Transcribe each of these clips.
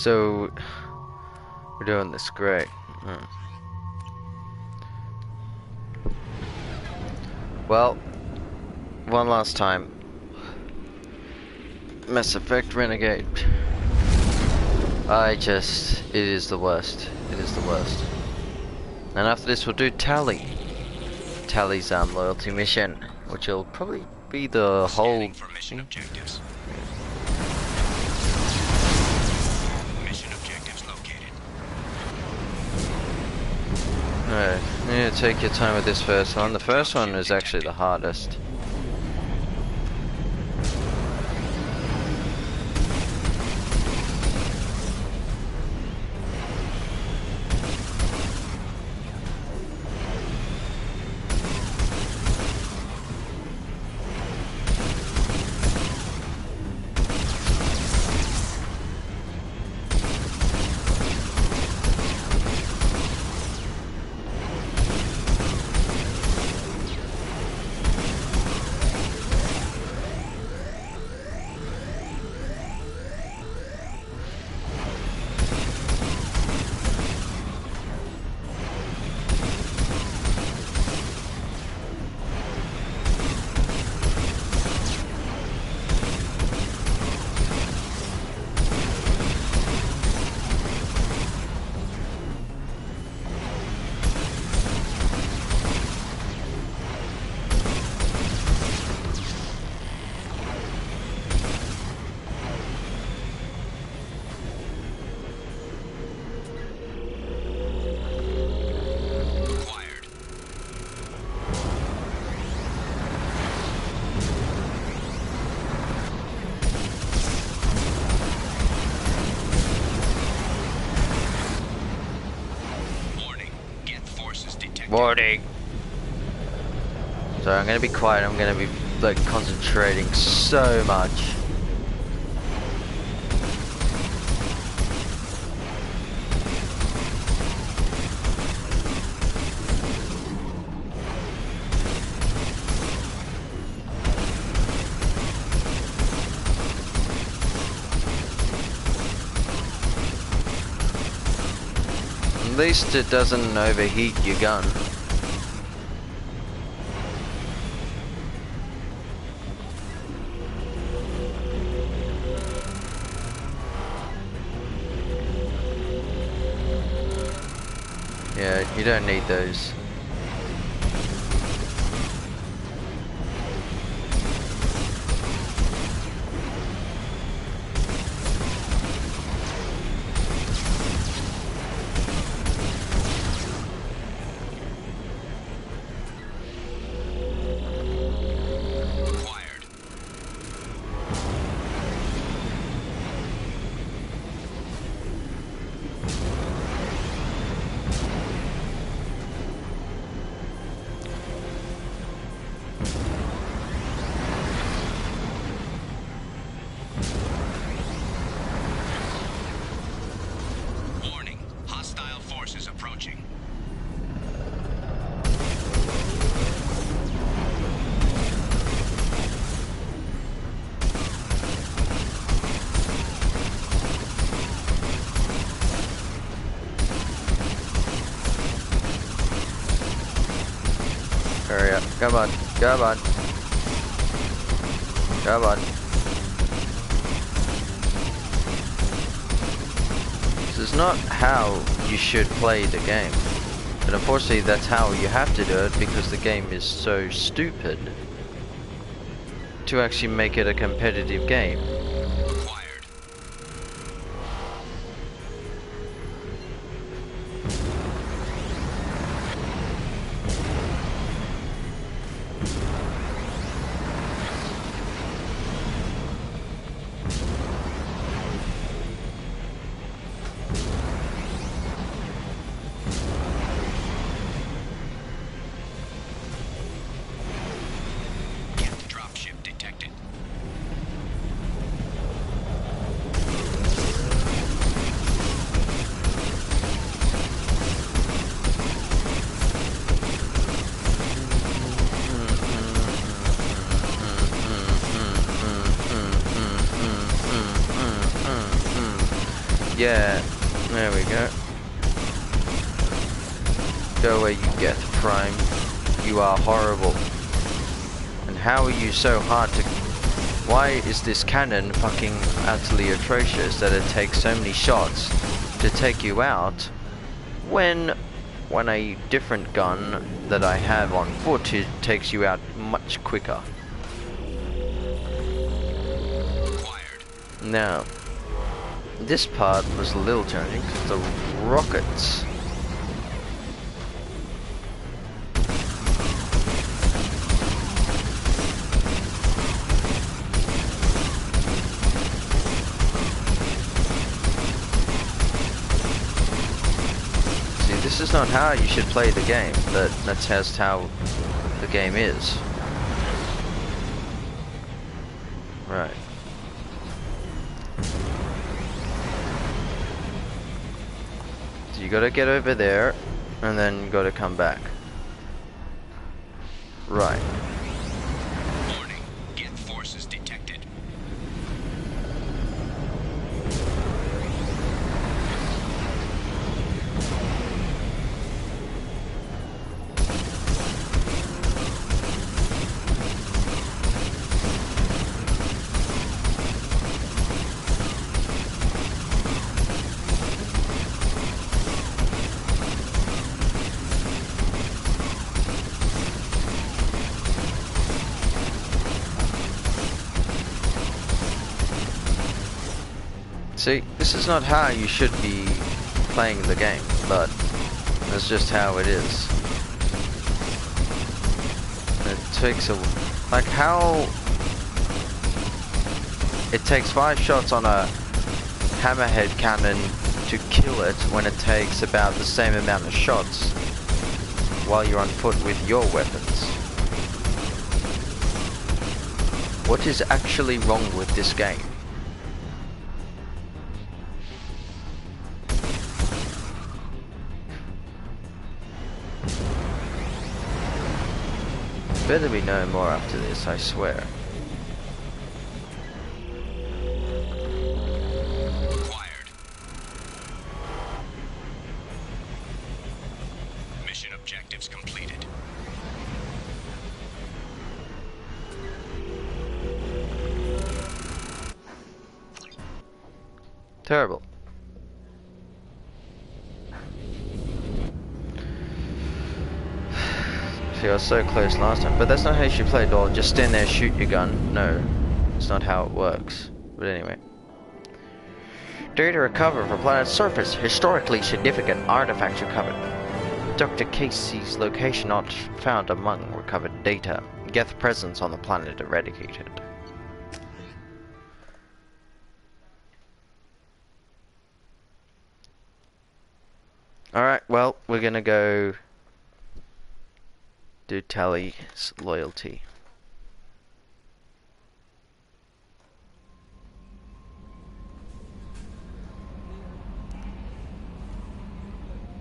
So we're doing this great. Well, one last time. Mass Effect Renegade. It is the worst. It is the worst. And after this we'll do Tali. Tali's loyalty mission, which will probably be the whole for mission objectives. Mission objectives located. Alright, you need to take your time with this first one. The first one is actually the hardest. Warning. So I'm gonna be quiet, I'm gonna be like concentrating so much. At least it doesn't overheat your gun. Yeah, you don't need those. Hurry up. Come on. Come on. Come on. This is not how you should play the game. But unfortunately that's how you have to do it because the game is so stupid to actually make it a competitive game. Yeah, there we go. Go where you get, Prime. You are horrible. And how are you so hard to... Why is this cannon fucking utterly atrocious that it takes so many shots to take you out when a different gun that I have on foot takes you out much quicker? Now, this part was a little challenging because the rockets. See, this is not how you should play the game, but that's just how the game is. Right. You gotta get over there, and then you gotta come back. Right. Warning. Geth forces detected. See, this is not how you should be playing the game, but that's just how it is. It takes a... Like how... It takes 5 shots on a hammerhead cannon to kill it when it takes about the same amount of shots while you're on foot with your weapons. What is actually wrong with this game? Better be no more after this, I swear. Acquired. Mission objectives completed. Terrible. I was so close last time, but that's not how you should play, doll. Just stand there, shoot your gun. No, it's not how it works. But anyway. Data recovered from planet's surface. Historically significant artifacts recovered. Dr. Casey's location not found among recovered data. Geth presence on the planet eradicated. Alright, well, we're gonna go do Tali's loyalty.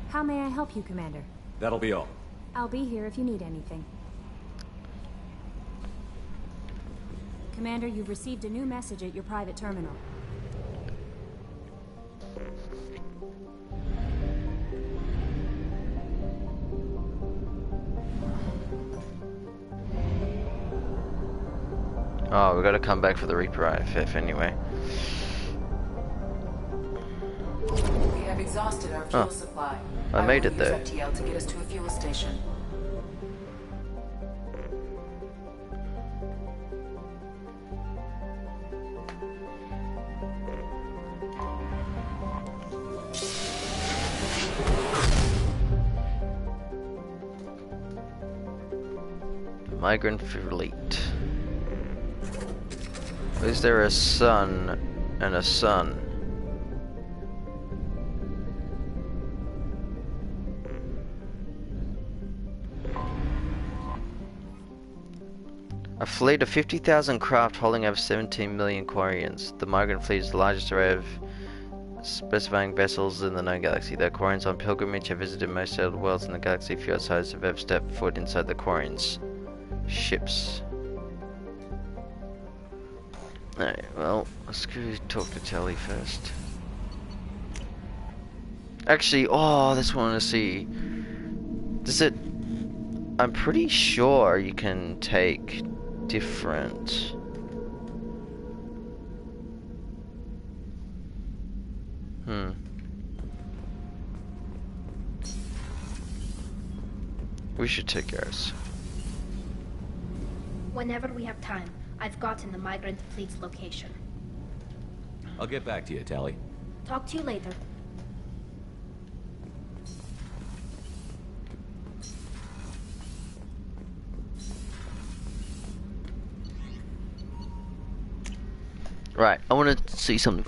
How may I help you, Commander? That'll be all. I'll be here if you need anything. Commander, you've received a new message at your private terminal. Oh, we gotta come back for the Reaper IFF anyway. We have exhausted our fuel supply. I made it will there. use FTL to get us to a fuel station. The migrant fleet. Is there a sun and a sun? A fleet of 50,000 craft holding over 17 million Quarians. The migrant fleet is the largest array of specifying vessels in the known galaxy. The Quarians on pilgrimage have visited most settled worlds in the galaxy. Few outsiders have ever stepped foot inside the Quarians' ships. Alright, well, let's go talk to Tali first. Actually, oh, that's what I want to see. Does it... I'm pretty sure you can take different... We should take yours. Whenever we have time, I've gotten the migrant fleet's location. I'll get back to you, Tali. Talk to you later. Right, I want to see something.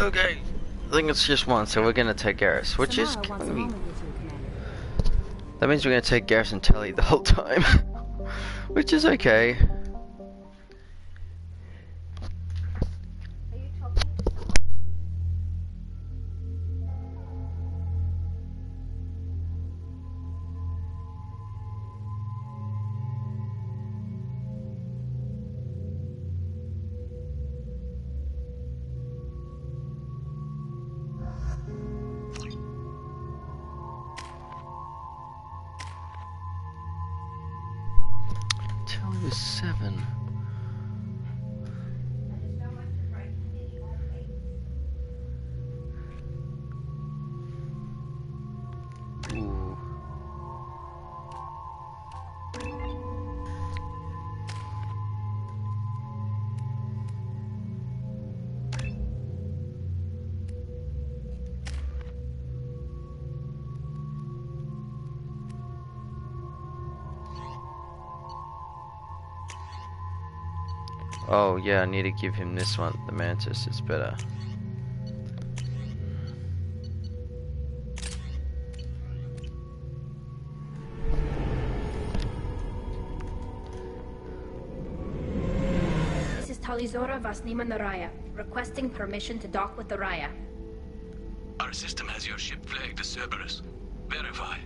Okay, I think it's just one, so we're gonna take Garrus, which is Samara wants a gonna be... moment with you, Commander. That means we're gonna take Garrus and Tali the whole time, which is okay. Tali was 7. Ooh. Oh yeah, I need to give him this one, the Mantis, it's better. Talizora Vasnima Naraya, requesting permission to dock with the Raya. Our system has your ship flagged as Cerberus. Verify.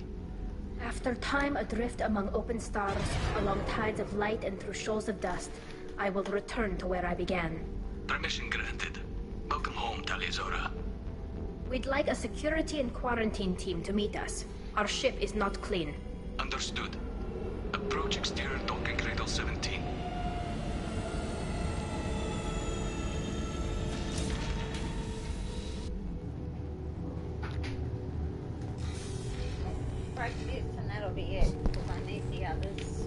After time adrift among open stars, along tides of light and through shoals of dust, I will return to where I began. Permission granted. Welcome home, Talizora. We'd like a security and quarantine team to meet us. Our ship is not clean. Understood. Approach exterior docking cradle 17. Right, and that'll be it, because I need the others.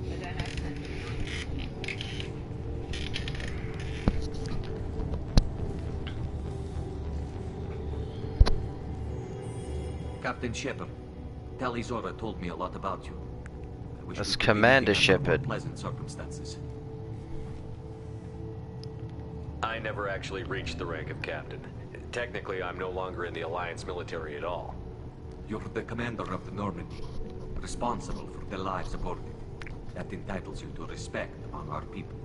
I don't have time. Captain Shepard, Talizora told me a lot about you. I wish That's we could be Commander living under more Shepard. pleasant circumstances. I never actually reached the rank of captain. Technically, I'm no longer in the Alliance military at all. You're the commander of the Normandy, responsible for the lives aboard it. That entitles you to respect among our people.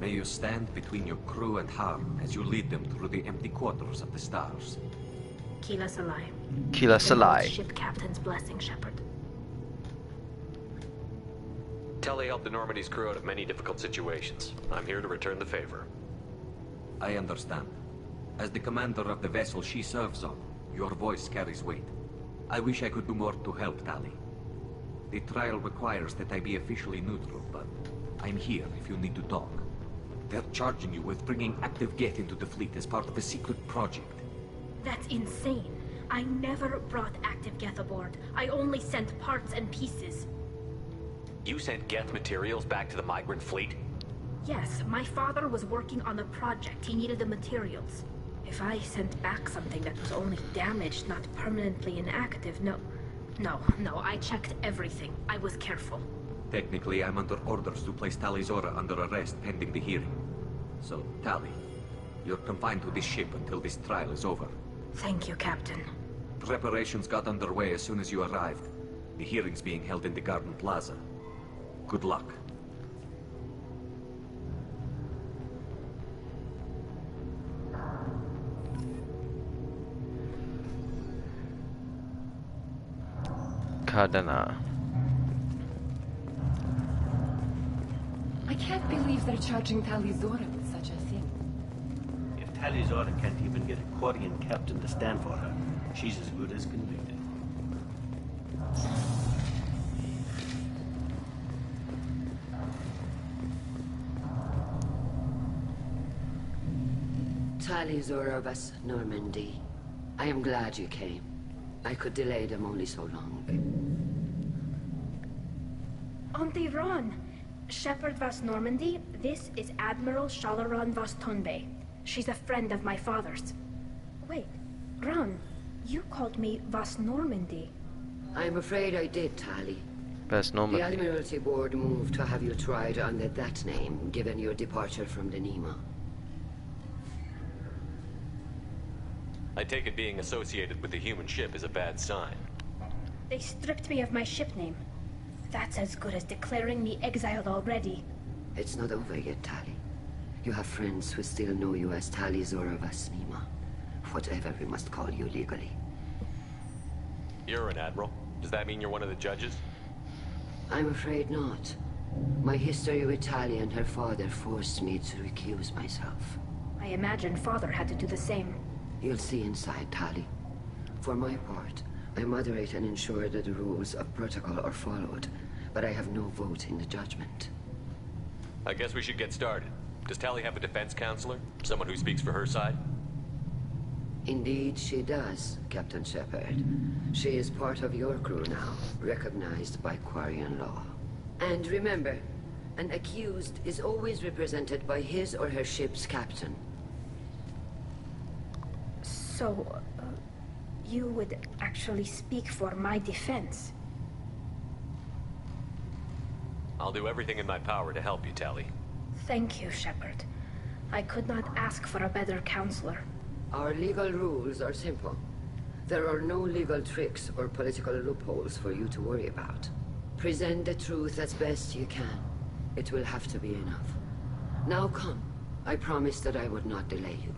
May you stand between your crew and harm as you lead them through the empty quarters of the stars. Kila Salai. Kila Salai. Ship captain's blessing, Shepard. Tali helped the Normandy's crew out of many difficult situations. I'm here to return the favor. I understand. As the commander of the vessel she serves on, your voice carries weight. I wish I could do more to help Tali. The trial requires that I be officially neutral, but I'm here if you need to talk. They're charging you with bringing active Geth into the fleet as part of a secret project. That's insane. I never brought active Geth aboard. I only sent parts and pieces. You sent Geth materials back to the migrant fleet? Yes, my father was working on a project. He needed the materials. If I sent back something that was only damaged, not permanently inactive, no, I checked everything. I was careful. Technically, I'm under orders to place Talizora under arrest pending the hearing. So, Tali, you're confined to this ship until this trial is over. Thank you, Captain. Preparations got underway as soon as you arrived. The hearing's being held in the Garden Plaza. Good luck. Cardana. I can't believe they're charging Talizora with such a thing. If Talizora can't even get a Quarian captain to stand for her, she's as good as convicted. Talizora of us, Normandy. I am glad you came. I could delay them only so long. Auntie Ron! Shepard Vas Normandy, this is Admiral Shalaron Vas Tonbe. She's a friend of my father's. Wait, Ron, you called me Vas Normandy. I'm afraid I did, Tali. Best The Normandy. Admiralty Board moved to have you tried under that name, given your departure from the Nima. I take it being associated with the human ship is a bad sign. They stripped me of my ship name. That's as good as declaring me exiled already. It's not over yet, Tali. You have friends who still know you as Talizora Vas Nima. Whatever we must call you legally. You're an admiral. Does that mean you're one of the judges? I'm afraid not. My history with Tali and her father forced me to recuse myself. I imagine father had to do the same. You'll see inside, Tali. For my part, I moderate and ensure that the rules of protocol are followed, but I have no vote in the judgment. I guess we should get started. Does Tali have a defense counselor? Someone who speaks for her side? Indeed, she does, Captain Shepard. She is part of your crew now, recognized by Quarian law. And remember, an accused is always represented by his or her ship's captain. So, you would actually speak for my defense? I'll do everything in my power to help you, Tali. Thank you, Shepard. I could not ask for a better counselor. Our legal rules are simple. There are no legal tricks or political loopholes for you to worry about. Present the truth as best you can. It will have to be enough. Now come. I promised that I would not delay you.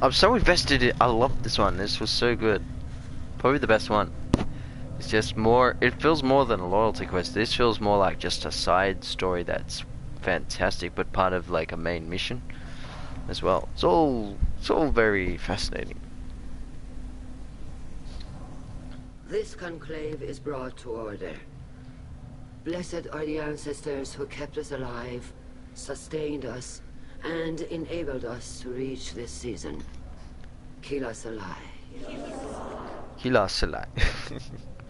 I'm so invested in. I love this one. This was so good. Probably the best one. It's just more. It feels more than a loyalty quest. This feels more like just a side story that's fantastic, but part of like a main mission as well. It's all very fascinating. This conclave is brought to order. Blessed are the ancestors who kept us alive, sustained us, and enabled us to reach this season. Kila Salai. Kila Salai.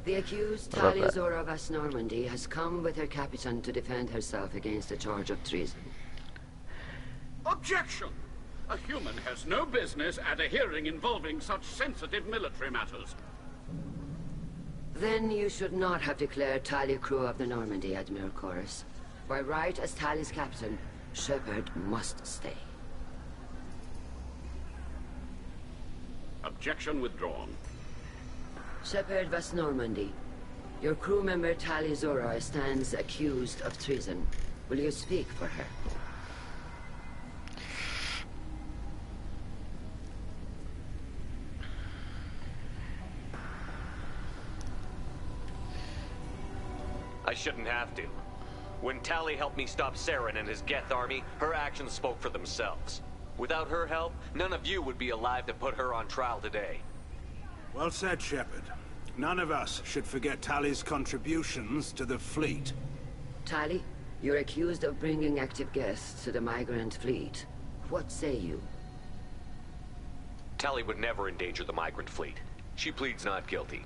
The accused, Tali of West Normandy, has come with her captain to defend herself against a charge of treason. Objection! A human has no business at a hearing involving such sensitive military matters. Then you should not have declared Tali crew of the Normandy, Admiral Chorus. By right as Tali's captain, Shepard must stay. Objection withdrawn. Shepard West Normandy, your crew member Tali Zora stands accused of treason. Will you speak for her? I shouldn't have to. When Tali helped me stop Saren and his Geth army, her actions spoke for themselves. Without her help, none of you would be alive to put her on trial today. Well said, Shepard. None of us should forget Tali's contributions to the fleet. Tali, you're accused of bringing active Geth to the migrant fleet. What say you? Tali would never endanger the migrant fleet. She pleads not guilty.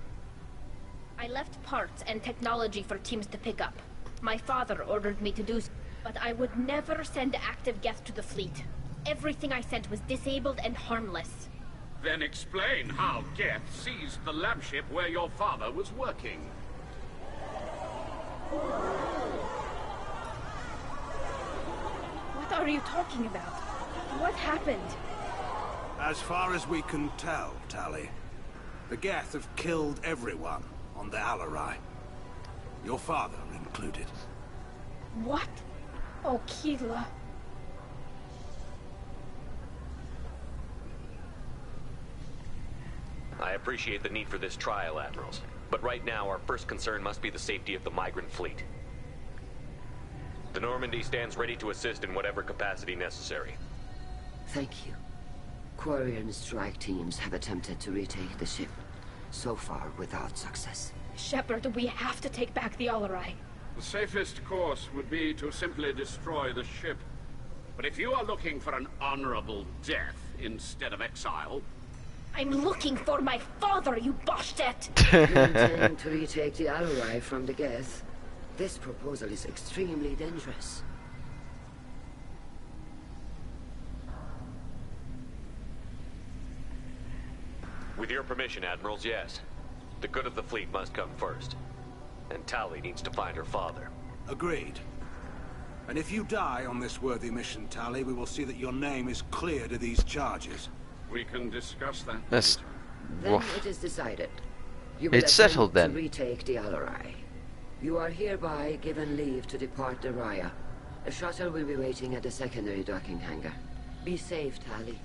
I left parts and technology for teams to pick up. My father ordered me to do so, but I would never send active Geth to the fleet. Everything I sent was disabled and harmless. Then explain how Geth seized the lab ship where your father was working. What are you talking about? What happened? As far as we can tell, Tali, the Geth have killed everyone on the Alarai. Your father included. What? Oh, Kila. I appreciate the need for this trial, Admirals. But right now, our first concern must be the safety of the migrant fleet. The Normandy stands ready to assist in whatever capacity necessary. Thank you. Quarian strike teams have attempted to retake the ship, so far without success. Shepard, we have to take back the Alarai. The safest course would be to simply destroy the ship. But if you are looking for an honorable death instead of exile... I'm looking for my father, you bastet! You intend to retake the Alarai from the Geth? This proposal is extremely dangerous. With your permission, Admirals, yes. The good of the fleet must come first. And Tali needs to find her father. Agreed. And if you die on this worthy mission, Tali, we will see that your name is cleared of these charges. We can discuss that. That's Then it is decided. You will It's settled then. To retake the Alarai. You are hereby given leave to depart the Raya. A shuttle will be waiting at the secondary docking hangar. Be safe, Tali.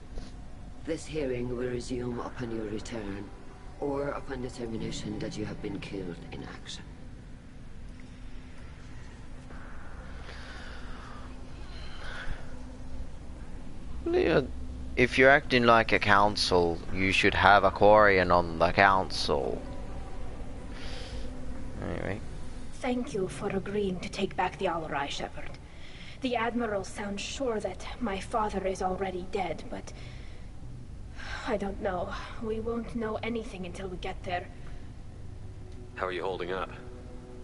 This hearing will resume upon your return, or upon determination that you have been killed in action. Yeah, if you're acting like a council, you should have a Quarian on the council. Anyway. Thank you for agreeing to take back the Alarai, Shepard. The Admiral sounds sure that my father is already dead, but... I don't know. We won't know anything until we get there. How are you holding up?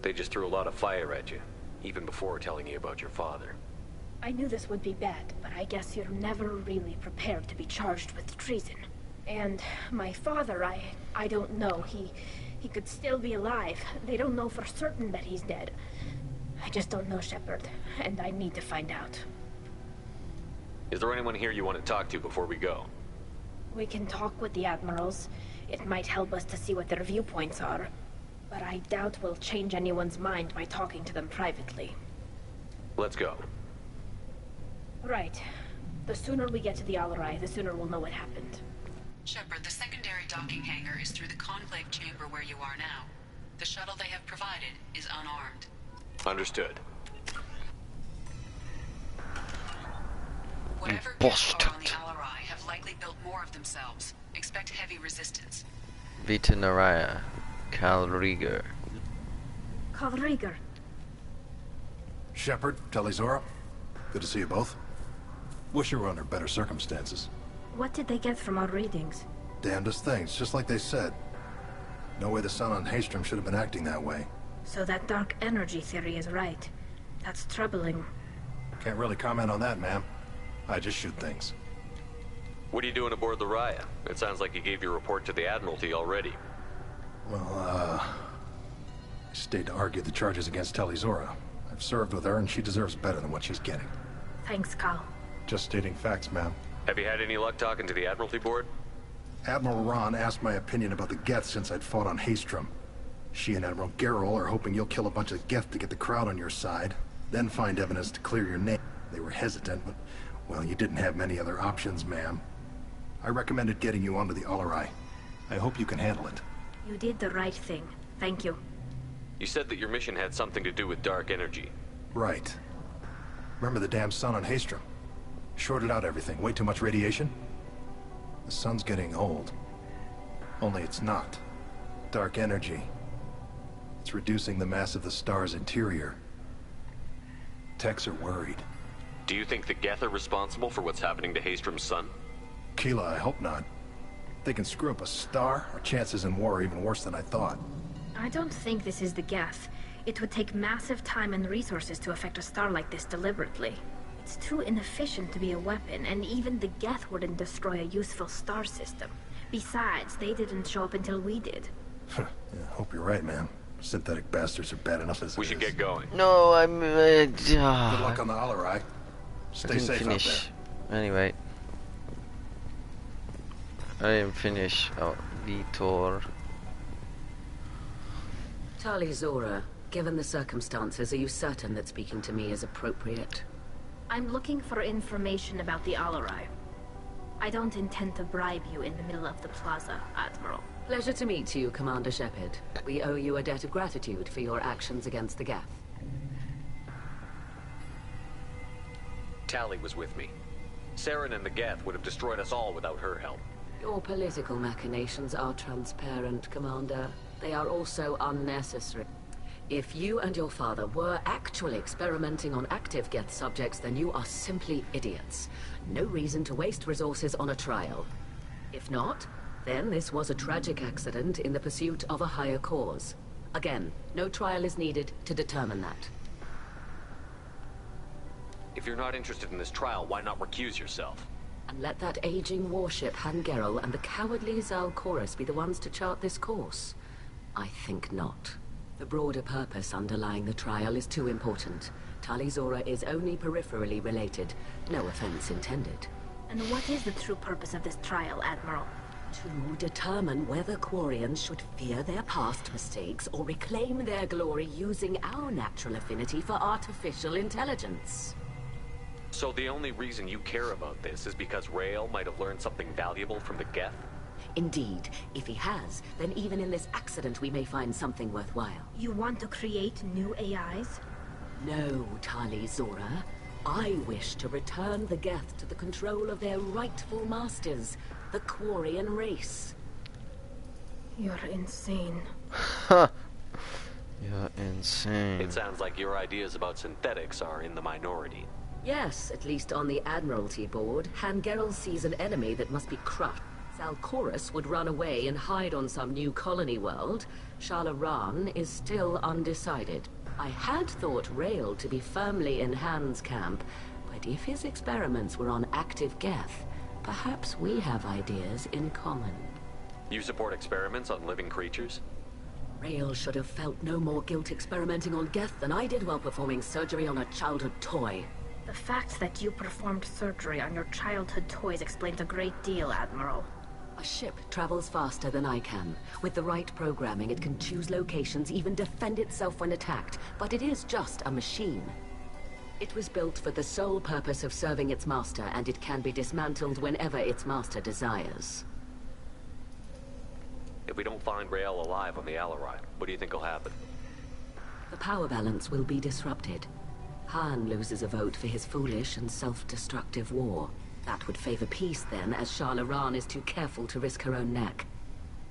They just threw a lot of fire at you, even before telling you about your father. I knew this would be bad, but I guess you're never really prepared to be charged with treason. And my father, I don't know. He could still be alive. They don't know for certain that he's dead. I just don't know, Shepard, and I need to find out. Is there anyone here you want to talk to before we go? We can talk with the admirals. It might help us to see what their viewpoints are. But I doubt we'll change anyone's mind by talking to them privately. Let's go. Right. The sooner we get to the Alarai, the sooner we'll know what happened. Shepard, the secondary docking hangar is through the conclave chamber where you are now. The shuttle they have provided is unarmed. Understood. Whatever gets are on the Alarai have likely built more of themselves. Expect heavy resistance. Vita Naraya, Kalrieger. Kalrieger. Shepard, Tali Zora. Good to see you both. Wish you were under better circumstances. What did they get from our readings? Damnedest things, just like they said. No way the sun on Haystrom should have been acting that way. So that dark energy theory is right. That's troubling. Can't really comment on that, ma'am. I just shoot things. What are you doing aboard the Raya? It sounds like you gave your report to the Admiralty already. Well, I stayed to argue the charges against Tali Zora. I've served with her, and she deserves better than what she's getting. Thanks, Cal. Just stating facts, ma'am. Have you had any luck talking to the Admiralty board? Admiral Ron asked my opinion about the Geth since I'd fought on Haystrom. She and Admiral Gerrel are hoping you'll kill a bunch of Geth to get the crowd on your side, then find evidence to clear your name. They were hesitant, but, well, you didn't have many other options, ma'am. I recommended getting you onto the Alarai. I hope you can handle it. You did the right thing. Thank you. You said that your mission had something to do with dark energy. Right. Remember the damn sun on Haystrom? Shorted out everything. Way too much radiation? The sun's getting old. Only it's not. Dark energy. It's reducing the mass of the star's interior. Techs are worried. Do you think the Geth are responsible for what's happening to Haystrom's sun? Keela, I hope not. If they can screw up a star, our chances in war are even worse than I thought. I don't think this is the Geth. It would take massive time and resources to affect a star like this deliberately. It's too inefficient to be a weapon, and even the Geth wouldn't destroy a useful star system. Besides, they didn't show up until we did. Yeah, hope you're right, man. Synthetic bastards are bad enough as it is. We should get going. No, I'm... Good luck on the Alarai. Stay safe out there. Anyway. I didn't finish. Oh, Vitor. Tali Zora, given the circumstances, are you certain that speaking to me is appropriate? I'm looking for information about the Alarai. I don't intend to bribe you in the middle of the plaza, Admiral. Pleasure to meet you, Commander Shepard. We owe you a debt of gratitude for your actions against the Geth. Tali was with me. Saren and the Geth would have destroyed us all without her help. Your political machinations are transparent, Commander. They are also unnecessary. If you and your father were actually experimenting on active Geth subjects, then you are simply idiots. No reason to waste resources on a trial. If not, then this was a tragic accident in the pursuit of a higher cause. Again, no trial is needed to determine that. If you're not interested in this trial, why not recuse yourself? And let that aging warship Han Gerrel and the cowardly Zal Chorus be the ones to chart this course? I think not. The broader purpose underlying the trial is too important. Tali Zora is only peripherally related. No offense intended. And what is the true purpose of this trial, Admiral? To determine whether Quarians should fear their past mistakes or reclaim their glory using our natural affinity for artificial intelligence. So the only reason you care about this is because Rael might have learned something valuable from the Geth? Indeed. If he has, then even in this accident we may find something worthwhile. You want to create new AIs? No, Tali Zora. I wish to return the Geth to the control of their rightful masters, the Quarian race. You're insane. You're insane. It sounds like your ideas about synthetics are in the minority. Yes, at least on the Admiralty board, Han Gerrel sees an enemy that must be crushed. Zal Chorus would run away and hide on some new colony world. Shala Ran is still undecided. I had thought Rael to be firmly in Han's camp, but if his experiments were on active Geth, perhaps we have ideas in common. You support experiments on living creatures? Rael should have felt no more guilt experimenting on Geth than I did while performing surgery on a childhood toy. The fact that you performed surgery on your childhood toys explains a great deal, Admiral. A ship travels faster than I can. With the right programming, it can choose locations, even defend itself when attacked. But it is just a machine. It was built for the sole purpose of serving its master, and it can be dismantled whenever its master desires. If we don't find Rael alive on the Alarai, what do you think will happen? The power balance will be disrupted. Han loses a vote for his foolish and self-destructive war. That would favor peace then, as Sharlaran is too careful to risk her own neck.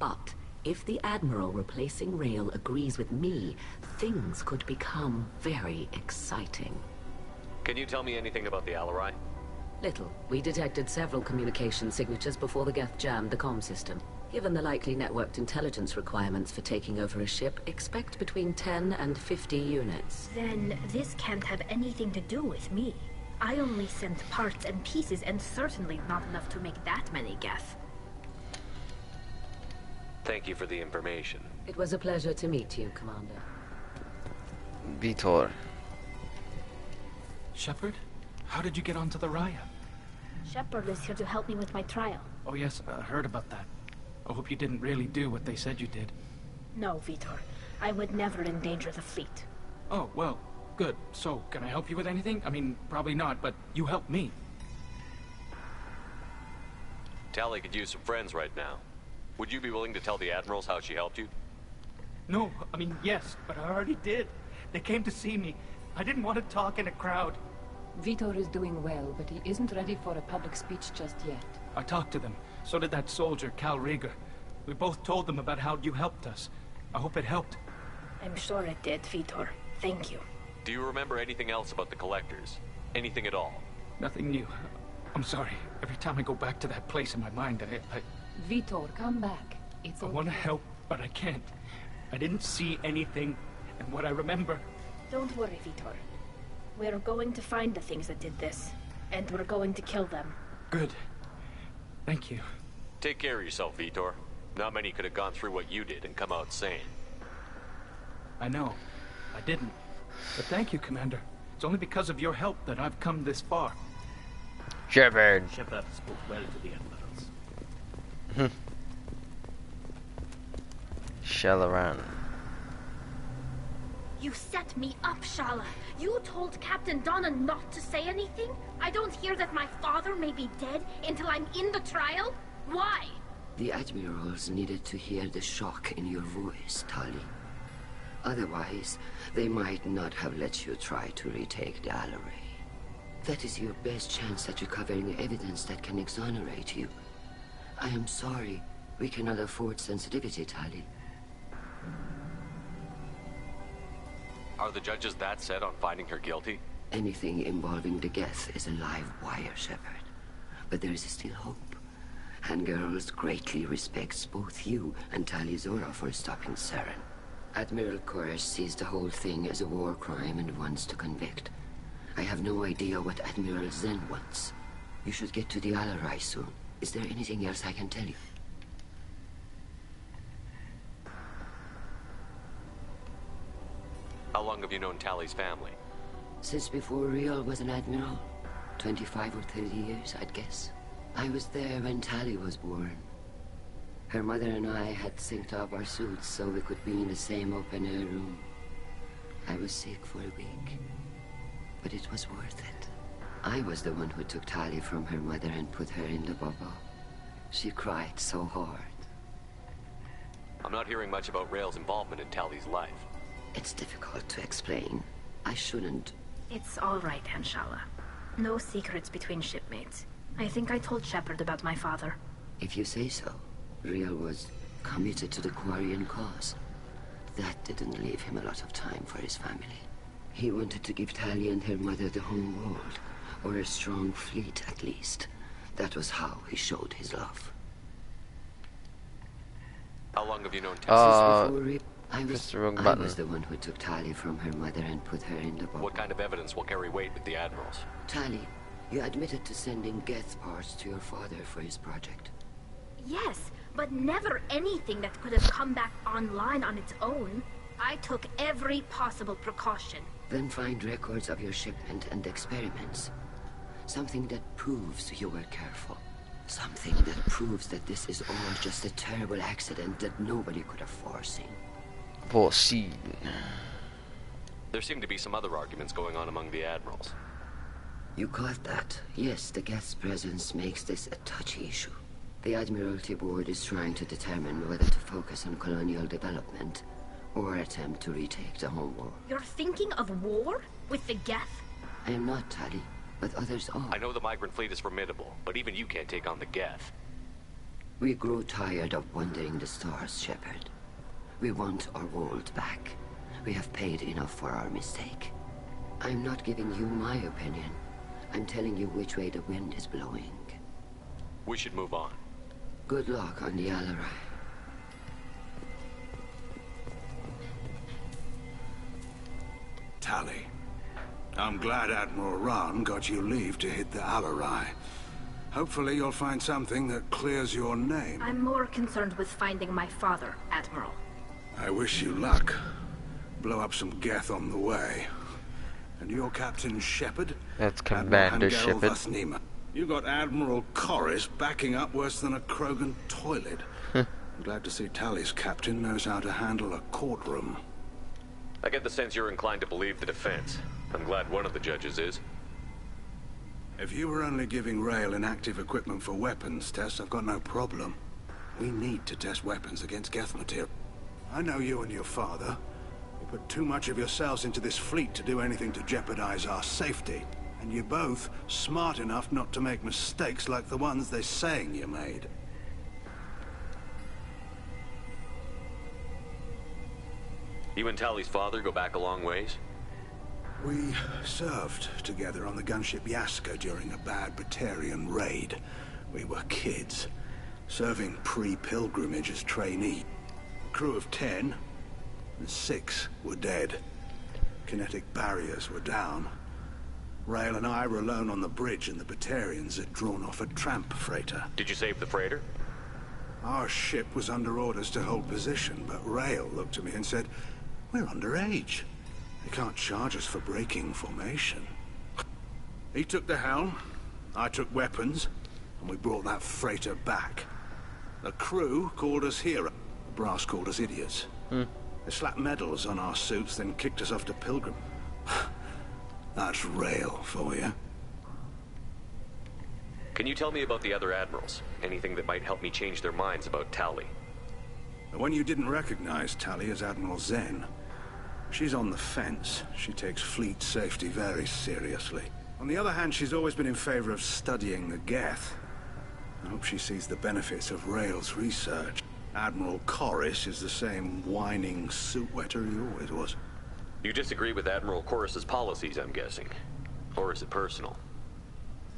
But if the Admiral replacing Rael agrees with me, things could become very exciting. Can you tell me anything about the Alarai? Little. We detected several communication signatures before the Geth jammed the comm system. Given the likely networked intelligence requirements for taking over a ship, expect between 10 and 50 units. Then this can't have anything to do with me. I only sent parts and pieces, and certainly not enough to make that many Geth. Thank you for the information. It was a pleasure to meet you, Commander. Vitor. Shepard? How did you get onto the Raya? Shepard is here to help me with my trial. Oh yes, I heard about that. I hope you didn't really do what they said you did. No, Vitor. I would never endanger the fleet. Oh, well, good. So, can I help you with anything? I mean, probably not, but you helped me. Tali could use some friends right now. Would you be willing to tell the Admirals how she helped you? No, I mean, yes, but I already did. They came to see me. I didn't want to talk in a crowd. Vitor is doing well, but he isn't ready for a public speech just yet. I talked to them. So did that soldier, Cal Rieger. We both told them about how you helped us. I hope it helped. I'm sure it did, Vitor. Thank you. Do you remember anything else about the Collectors? Anything at all? Nothing new. I'm sorry. Every time I go back to that place in my mind, I Vitor, come back. It's okay. I want to help, but I can't. I didn't see anything, and what I remember... Don't worry, Vitor. We're going to find the things that did this, and we're going to kill them. Good. Thank you. Take care of yourself, Vitor. Not many could have gone through what you did and come out sane. I know. I didn't. But thank you, Commander. It's only because of your help that I've come this far. Shepard. Shepard spoke well to the Admirals. Shalloran. You set me up, Shala. You told Captain Donna not to say anything? I don't hear that my father may be dead until I'm in the trial? Why? The Admirals needed to hear the shock in your voice, Tali. Otherwise, they might not have let you try to retake the Alarai. That is your best chance at recovering evidence that can exonerate you. I am sorry. We cannot afford sensitivity, Tali. Are the judges that set on finding her guilty? Anything involving the Geth is a live wire, Shepard. But there is still hope. Hangirls greatly respects both you and Tali Zora for stopping Saren. Admiral Koresh sees the whole thing as a war crime and wants to convict. I have no idea what Admiral Zen wants. You should get to the Alarai soon. Is there anything else I can tell you? How long have you known Tali's family? Since before Riel was an admiral. 25 or 30 years, I'd guess. I was there when Tali was born. Her mother and I had synced up our suits so we could be in the same open-air room. I was sick for a week, but it was worth it. I was the one who took Tali from her mother and put her in the bubble. She cried so hard. I'm not hearing much about Rael's involvement in Tali's life. It's difficult to explain. I shouldn't. It's all right, Hanshala. No secrets between shipmates. I think I told Shepard about my father. If you say so. Riel was committed to the Quarian cause. That didn't leave him a lot of time for his family. He wanted to give Tali and her mother the home world, or a strong fleet at least. That was how he showed his love. How long have you known Tali? I was the one who took Tali from her mother and put her in the bubble. What kind of evidence will carry weight with the Admirals? Tali, you admitted to sending Geth parts to your father for his project. Yes, but never anything that could have come back online on its own. I took every possible precaution. Then find records of your shipment and experiments. Something that proves you were careful. Something that proves that this is all just a terrible accident that nobody could have foreseen. Foreseen. There seem to be some other arguments going on among the admirals. You caught that? Yes, the Geth's presence makes this a touchy issue. The Admiralty Board is trying to determine whether to focus on colonial development or attempt to retake the homeworld. You're thinking of war? With the Geth? I am not, Tali, but others are. I know the migrant fleet is formidable, but even you can't take on the Geth. We grow tired of wandering the stars, Shepard. We want our world back. We have paid enough for our mistake. I'm not giving you my opinion. I'm telling you which way the wind is blowing. We should move on. Good luck on the Alarai. Tali, I'm glad Admiral Rahn got you leave to hit the Alarai. Hopefully you'll find something that clears your name. I'm more concerned with finding my father, Admiral. I wish you luck. Blow up some Geth on the way. And you're Captain Shepard? That's Commander Shepard. You got Admiral Corris backing up worse than a Krogan toilet. I'm glad to see Tali's captain knows how to handle a courtroom. I get the sense you're inclined to believe the defense. I'm glad one of the judges is. If you were only giving Rail inactive equipment for weapons tests, I've got no problem. We need to test weapons against Geth material. I know you and your father. You put too much of yourselves into this fleet to do anything to jeopardize our safety. And you're both smart enough not to make mistakes like the ones they're saying you made. You and Tali's father go back a long ways? We served together on the gunship Yaska during a bad Batarian raid. We were kids, serving pre-pilgrimage as trainee. A crew of 10, and 6 were dead. Kinetic barriers were down. Rail and I were alone on the bridge, and the Batarians had drawn off a tramp freighter. Did you save the freighter? Our ship was under orders to hold position, but Rail looked at me and said, "We're underage. They can't charge us for breaking formation." He took the helm, I took weapons, and we brought that freighter back. The crew called us heroes. The brass called us idiots. They slapped medals on our suits, then kicked us off to Pilgrim. That's Rail for you. Can you tell me about the other admirals? Anything that might help me change their minds about Tali? The one you didn't recognize, Tali, is Admiral Zen. She's on the fence. She takes fleet safety very seriously. On the other hand, she's always been in favor of studying the Geth. I hope she sees the benefits of Rail's research. Admiral Corris is the same whining suit wetter he always was. You disagree with Admiral Corris's policies, I'm guessing. Or is it personal?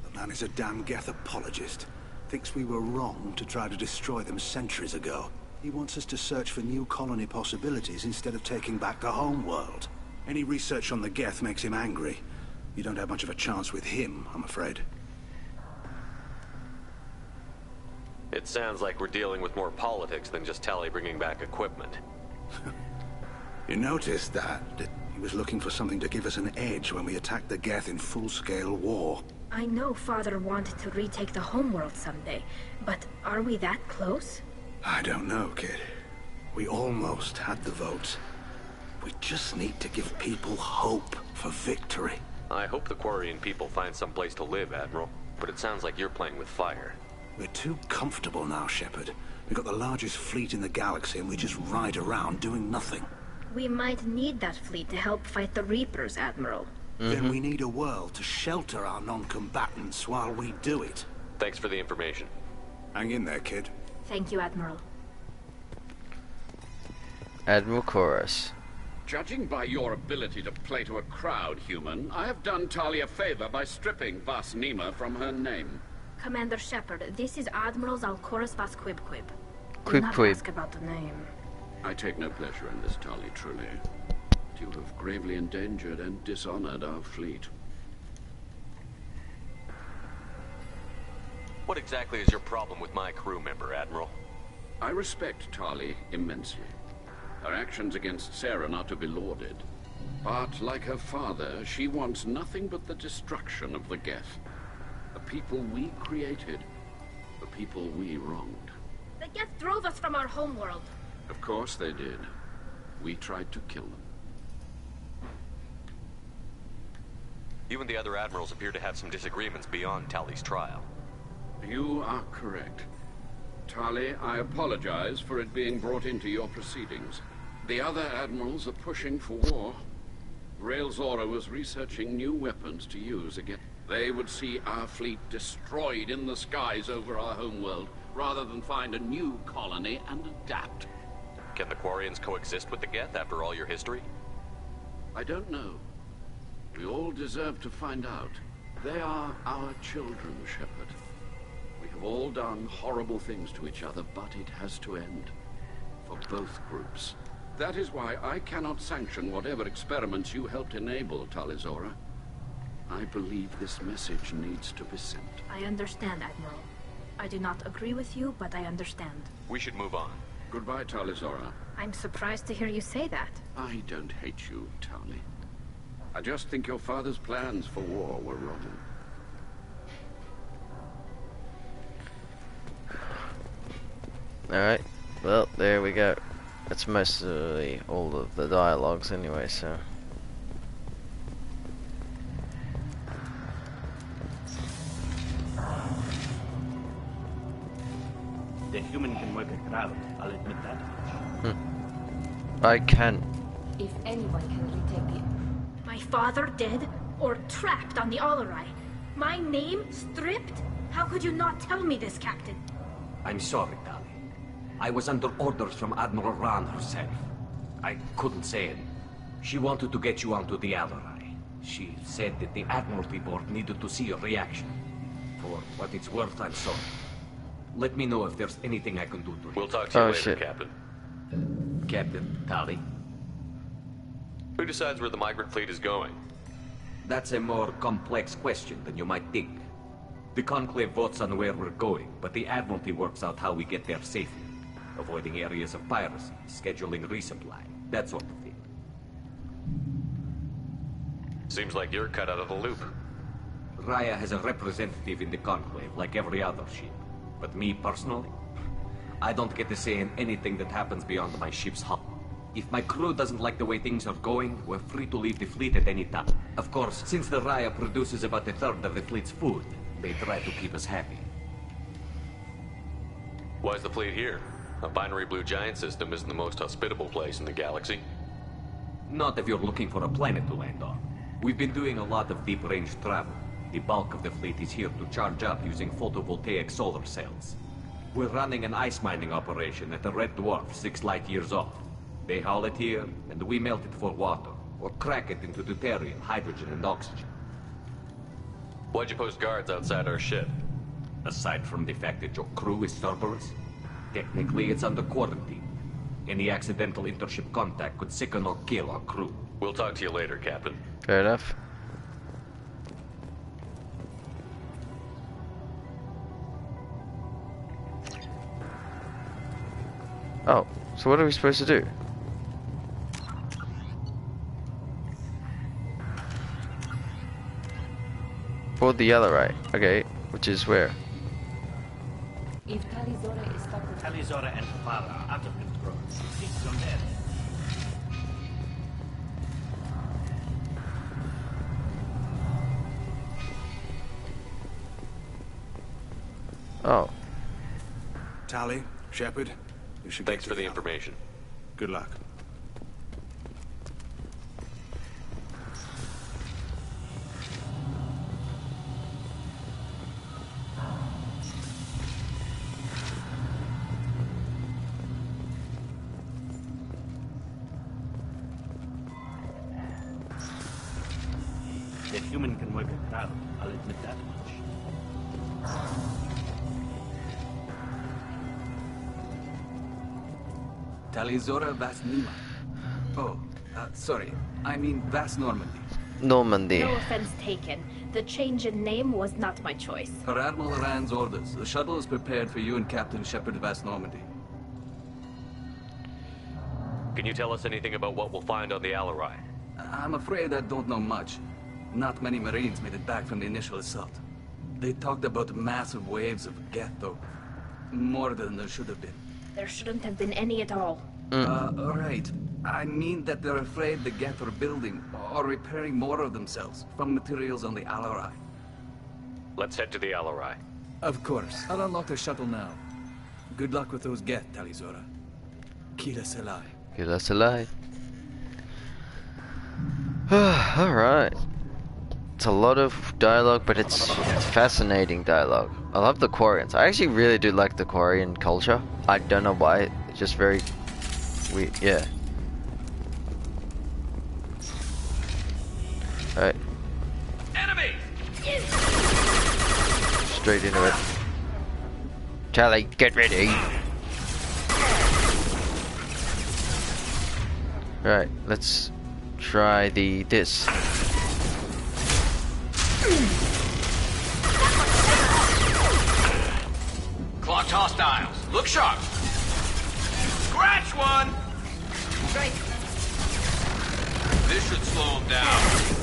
The man is a damn Geth apologist. Thinks we were wrong to try to destroy them centuries ago. He wants us to search for new colony possibilities instead of taking back the home world. Any research on the Geth makes him angry. You don't have much of a chance with him, I'm afraid. It sounds like we're dealing with more politics than just Tali bringing back equipment. You noticed that he was looking for something to give us an edge when we attacked the Geth in full-scale war. I know Father wanted to retake the homeworld someday, but are we that close? I don't know, kid. We almost had the votes. We just need to give people hope for victory. I hope the Quarian people find some place to live, Admiral. But it sounds like you're playing with fire. We're too comfortable now, Shepard. We've got the largest fleet in the galaxy and we just ride around doing nothing. We might need that fleet to help fight the Reapers, Admiral. Then we need a world to shelter our non-combatants while we do it. Thanks for the information. Hang in there, kid. Thank you, Admiral. Admiral Corris. Judging by your ability to play to a crowd, human, I have done Tali a favor by stripping Vas Nima from her name. Commander Shepard, this is Admiral Zalcoris Vas Quib-Quib. Do Quib not Quib. ask about the name. I take no pleasure in this, Tali, truly. But you have gravely endangered and dishonored our fleet. What exactly is your problem with my crew member, Admiral? I respect Tali immensely. Her actions against Saren are to be lauded. But, like her father, she wants nothing but the destruction of the Geth. The people we created. The people we wronged. The Geth drove us from our homeworld. Of course they did. We tried to kill them. You and the other admirals appear to have some disagreements beyond Tali's trial. You are correct. Tali, I apologize for it being brought into your proceedings. The other admirals are pushing for war. Rael Zora was researching new weapons to use again. They would see our fleet destroyed in the skies over our homeworld, rather than find a new colony and adapt. Can the Quarians coexist with the Geth after all your history? I don't know. We all deserve to find out. They are our children, Shepard. We have all done horrible things to each other, but it has to end. For both groups. That is why I cannot sanction whatever experiments you helped enable, Tali Zora. I believe this message needs to be sent. I understand, Admiral. I do not agree with you, but I understand. We should move on. Goodbye, Tali Zora. I'm surprised to hear you say that. I don't hate you, Tali. I just think your father's plans for war were wrong. Alright, well, there we go. That's mostly all of the dialogues anyway, so... The human can work a crowd, I'll admit that. I can. If anyone can retake the... My father dead? Or trapped on the Alarai? My name stripped? How could you not tell me this, Captain? I'm sorry, Tali. I was under orders from Admiral Ran herself. I couldn't say it. She wanted to get you onto the Alarai. She said that the Admiralty Board needed to see your reaction. For what it's worth, I'm sorry. Let me know if there's anything I can do to help. We'll talk to you later, Captain. Captain Tali? Who decides where the migrant fleet is going? That's a more complex question than you might think. The Conclave votes on where we're going, but the Admiralty works out how we get there safely. Avoiding areas of piracy, scheduling resupply, that sort of thing. Seems like you're cut out of the loop. Raya has a representative in the Conclave, like every other ship. But me, personally, I don't get to say in anything that happens beyond my ship's hull. If my crew doesn't like the way things are going, we're free to leave the fleet at any time. Of course, since the Raya produces about a third of the fleet's food, they try to keep us happy. Why is the fleet here? A binary blue giant system isn't the most hospitable place in the galaxy. Not if you're looking for a planet to land on. We've been doing a lot of deep-range travel. The bulk of the fleet is here to charge up using photovoltaic solar cells. We're running an ice mining operation at the Red Dwarf 6 light years off. They haul it here, and we melt it for water, or crack it into deuterium, hydrogen, and oxygen. Why'd you post guards outside our ship? Aside from the fact that your crew is Cerberus, technically it's under quarantine. Any accidental intership contact could sicken or kill our crew. We'll talk to you later, Captain. Fair enough. Oh, so what are we supposed to do? Board the Alarai. Okay, which is where? If Tali Zora is stuck with... Tali Zora and Farah are out of control. She's from there. Oh. Tali, Shepard, you should Thanks for the information. Good luck. The human can work a crowd, I'll admit that much. Tali Zora Vas Nima. Oh, sorry. I mean Vas Normandy. Normandy. No offense taken. The change in name was not my choice. Per Admiral Rand's orders, the shuttle is prepared for you and Captain Shepard Vas Normandy. Can you tell us anything about what we'll find on the Alarai? I'm afraid I don't know much. Not many Marines made it back from the initial assault. They talked about massive waves of Geth, though. More than there should have been. There shouldn't have been any at all. Right. I mean that they're afraid the Geth are building or repairing more of themselves from materials on the Alarai. Let's head to the Alarai. Of course. I'll unlock the shuttle now. Good luck with those Geth, Tali Zora. Kila Selai. Kila Selai. Alright. It's a lot of dialogue, but it's fascinating dialogue. I love the Quarians. I actually really do like the Quarian culture. I don't know why. It's just very weird. Yeah. Alright. Enemy! Straight into it. Tali, get ready. Right, let's try this. Clocked hostiles. Look sharp. Scratch one! Strike. This should slow him down.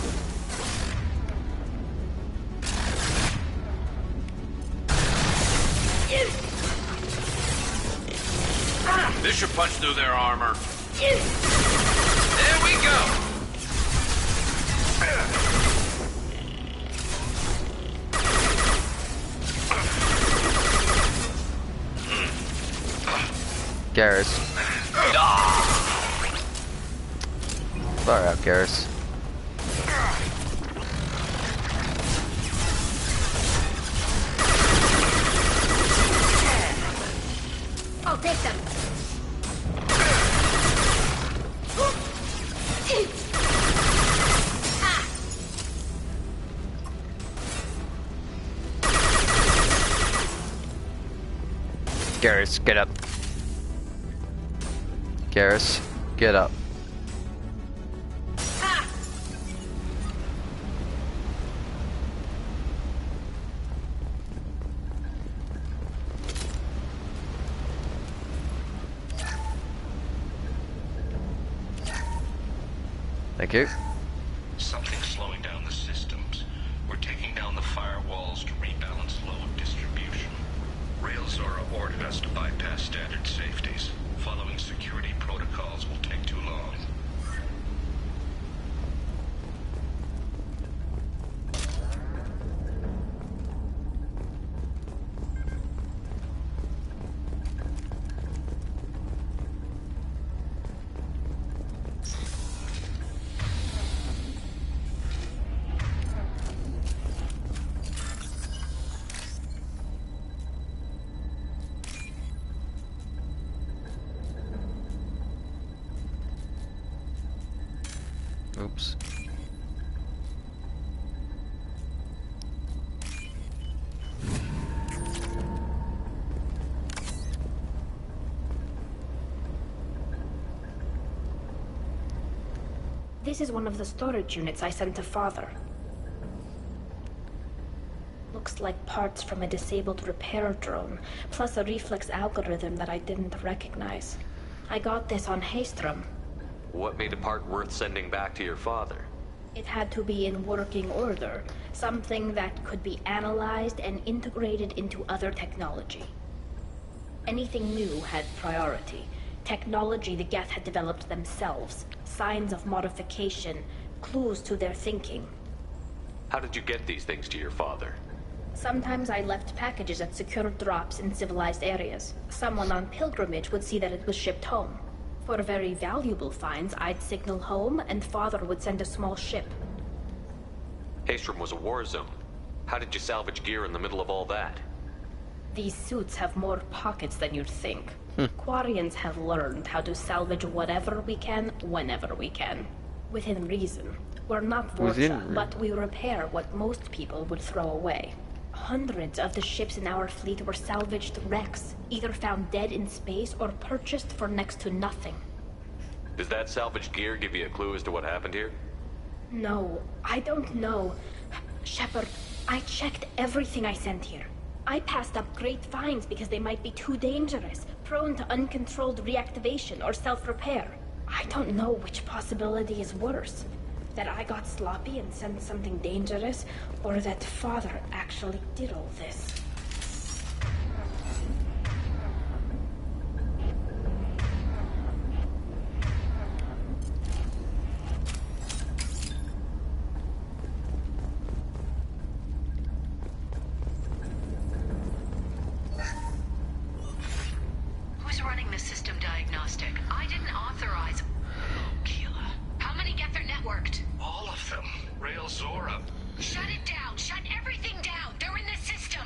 This should punch through their armor. There we go. Garrus. Far out, Garrus. I'll take them. Garrus, get up. Garrus, get up. Thank you. Something's slowing down the systems. We're taking down the firewalls to rebalance load distribution. Railzora ordered us to bypass standard safeties. Following security protocols will take too long. Oops. This is one of the storage units I sent to Father. Looks like parts from a disabled repair drone, plus a reflex algorithm that I didn't recognize. I got this on Haystrom. What made a part worth sending back to your father? It had to be in working order, something that could be analyzed and integrated into other technology. Anything new had priority. Technology the Geth had developed themselves, signs of modification, clues to their thinking. How did you get these things to your father? Sometimes I left packages at secure drops in civilized areas. Someone on pilgrimage would see that it was shipped home. For very valuable finds, I'd signal home, and Father would send a small ship. Haystrom was a war zone. How did you salvage gear in the middle of all that? These suits have more pockets than you'd think. Quarians have learned how to salvage whatever we can, whenever we can. Within reason. We're not Vorcha, but we repair what most people would throw away. Hundreds of the ships in our fleet were salvaged wrecks, either found dead in space or purchased for next to nothing. Does that salvaged gear give you a clue as to what happened here? No, I don't know. Shepard, I checked everything I sent here. I passed up great finds because they might be too dangerous, prone to uncontrolled reactivation or self-repair. I don't know which possibility is worse. That I got sloppy and sent something dangerous, or that Father actually did all this. Who's running the system diagnostic? I didn't authorize. Keela. How many Geth are networked? All of them. Rail Zora. Shut it down! Shut everything down! They're in the system!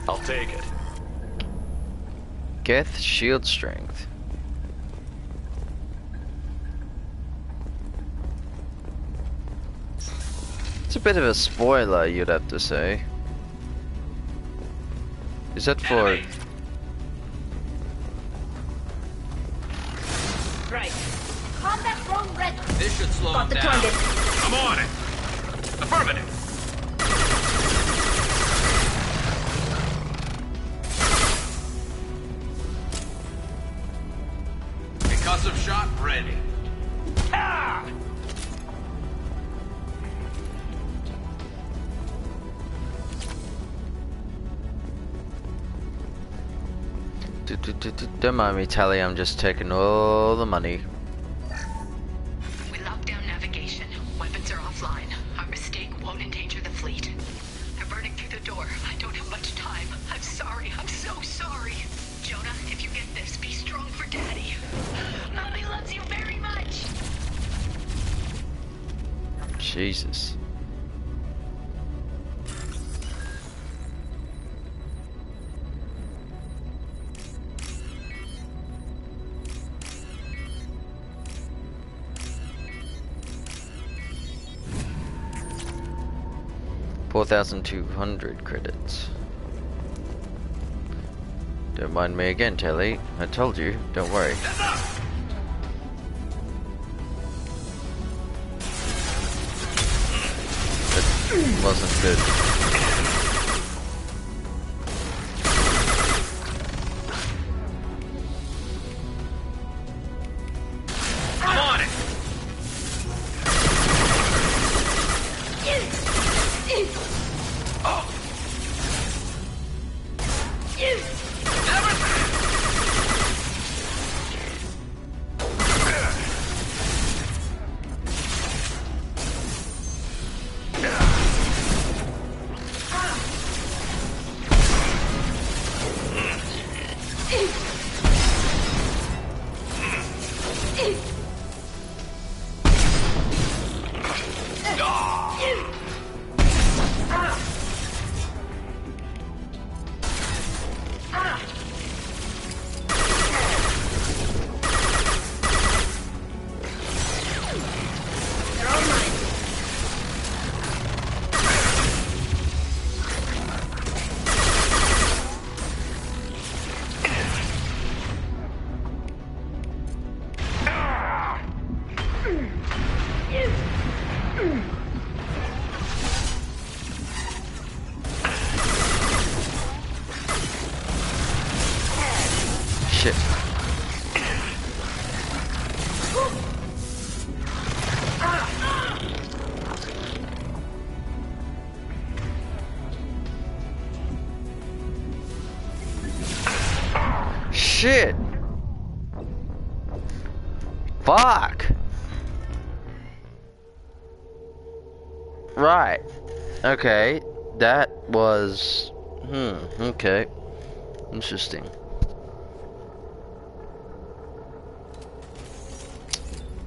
I'll take it. Geth shield strength. It's a bit of a spoiler, you'd have to say. Is that for... Right. Combat drone ready. This should slow Got him the down. target. I'm on it. Affirmative. Concussive shot ready. Ah! Don't mind me, Tali, I'm just taking all the money. We locked down navigation. Weapons are offline. Our mistake won't endanger the fleet. I'm burning through the door. I don't have much time. I'm sorry. I'm so sorry. Jonah, if you get this, be strong for Daddy. Mommy loves you very much. Jesus. $4,200 credits. Don't mind me again, Tali. I told you, don't worry. That wasn't good. I'm on it. Oh. Shit. Shit. Fuck. Right. Okay. That was... okay. Interesting.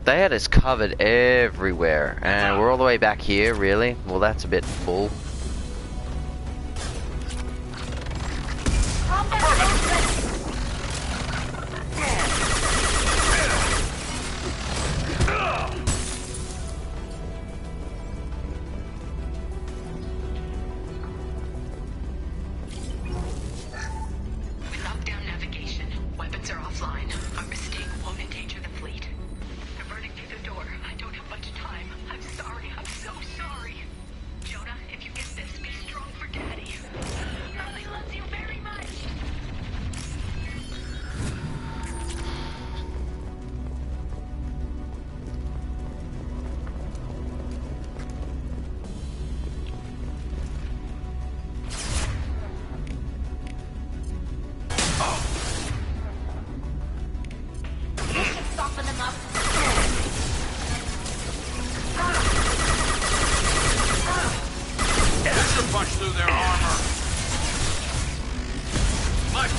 They had us covered everywhere, and we're all the way back here, really? Well, that's a bit bull.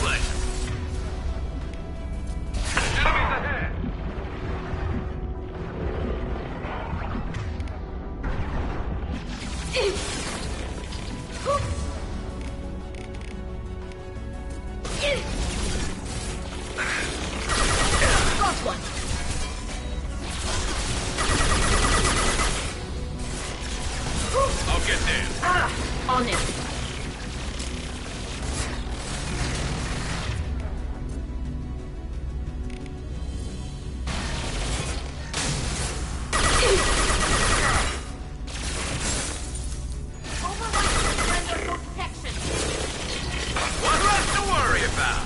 place. Enemies ahead. Lost one. I'll get there. On it. One less to worry about.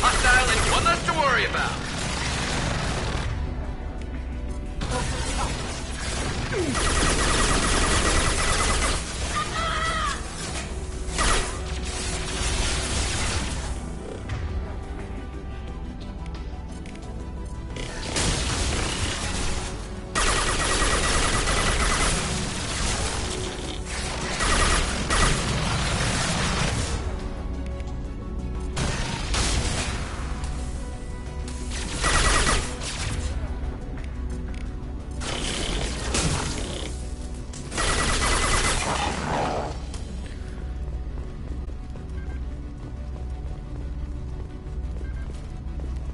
Hostile and one less to worry about.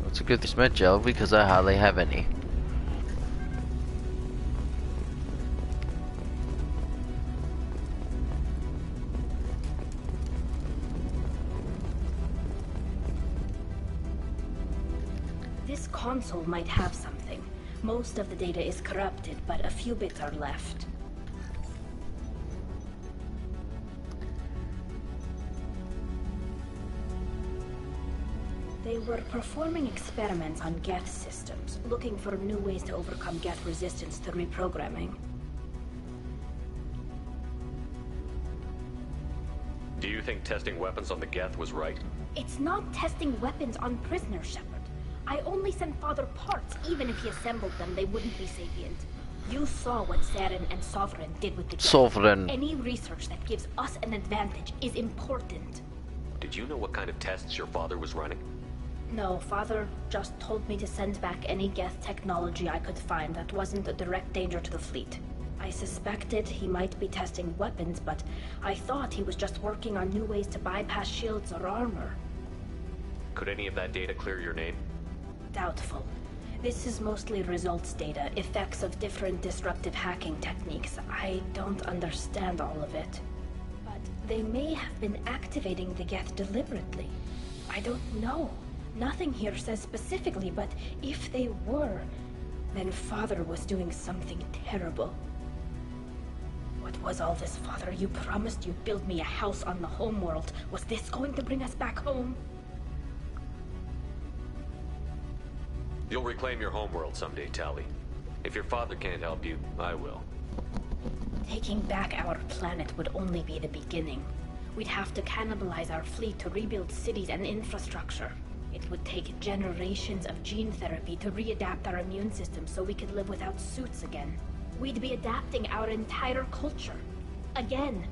It's a good smith gel because I hardly have any. This console might have something. Most of the data is corrupted, but a few bits are left. They were performing experiments on Geth systems, looking for new ways to overcome Geth resistance to reprogramming. Do you think testing weapons on the Geth was right? It's not testing weapons on prisoners, Shepard. I only sent Father parts. Even if he assembled them, they wouldn't be sapient. You saw what Saren and Sovereign did with the Geth. Sovereign. Any research that gives us an advantage is important. Did you know what kind of tests your father was running? No, Father just told me to send back any Geth technology I could find that wasn't a direct danger to the fleet. I suspected he might be testing weapons, but I thought he was just working on new ways to bypass shields or armor. Could any of that data clear your name? Doubtful. This is mostly results data, effects of different disruptive hacking techniques. I don't understand all of it. But they may have been activating the Geth deliberately. I don't know. Nothing here says specifically, but if they were, then Father was doing something terrible. What was all this, Father? You promised you'd build me a house on the homeworld. Was this going to bring us back home? You'll reclaim your homeworld someday, Tali. If your father can't help you, I will. Taking back our planet would only be the beginning. We'd have to cannibalize our fleet to rebuild cities and infrastructure. It would take generations of gene therapy to readapt our immune system so we could live without suits again. We'd be adapting our entire culture. Again.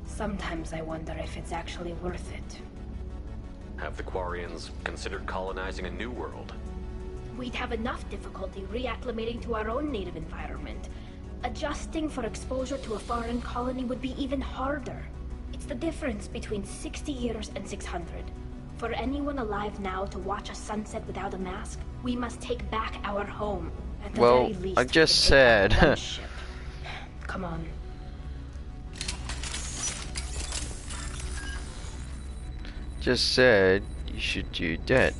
Sometimes I wonder if it's actually worth it. Have the Quarians considered colonizing a new world? We'd have enough difficulty reacclimating to our own native environment. Adjusting for exposure to a foreign colony would be even harder. It's the difference between 60 years and 600. For anyone alive now to watch a sunset without a mask, we must take back our home. At the very least, I just said. Come on. Just said you should do that.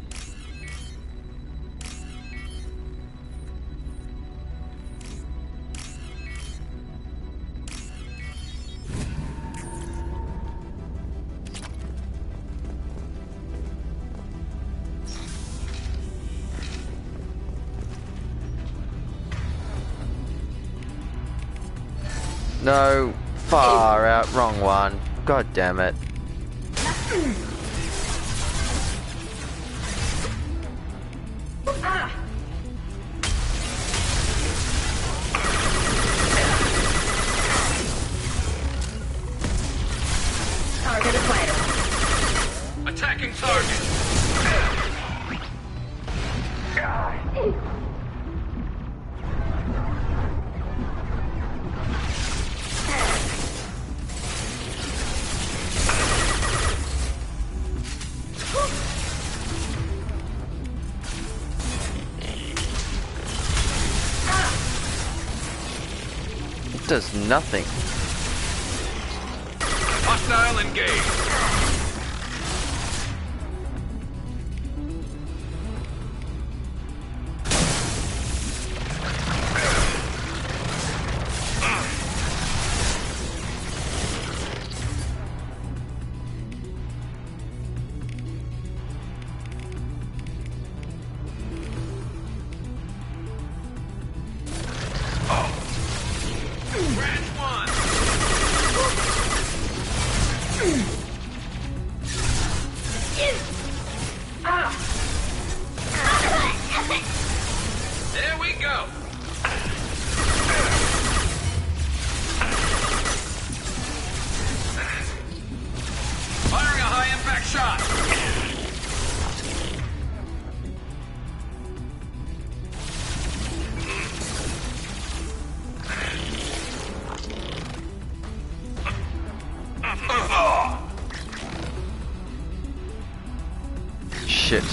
No, far out, wrong one. God damn it. Target acquired. attacking target! It does nothing. Hostile engaged. There we go. Firing a high impact shot. Shit.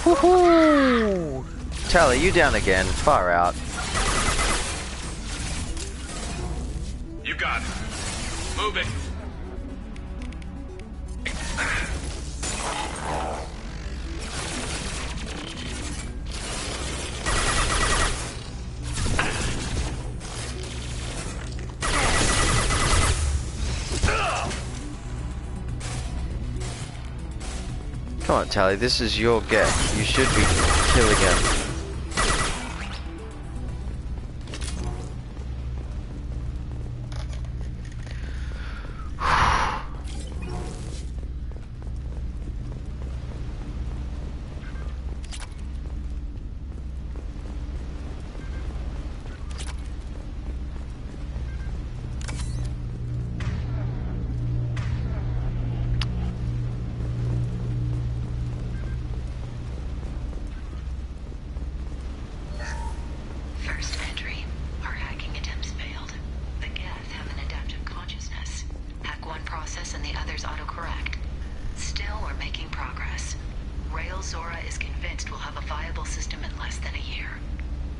Woohoo! Tali, you down again. Far out. You got it. Move it. Come on, Tali, this is your get. You should be killing him. First entry. Our hacking attempts failed. The Geth have an adaptive consciousness. Hack one process and the others autocorrect. Still, we're making progress. Rail Zora is convinced we'll have a viable system in less than a year.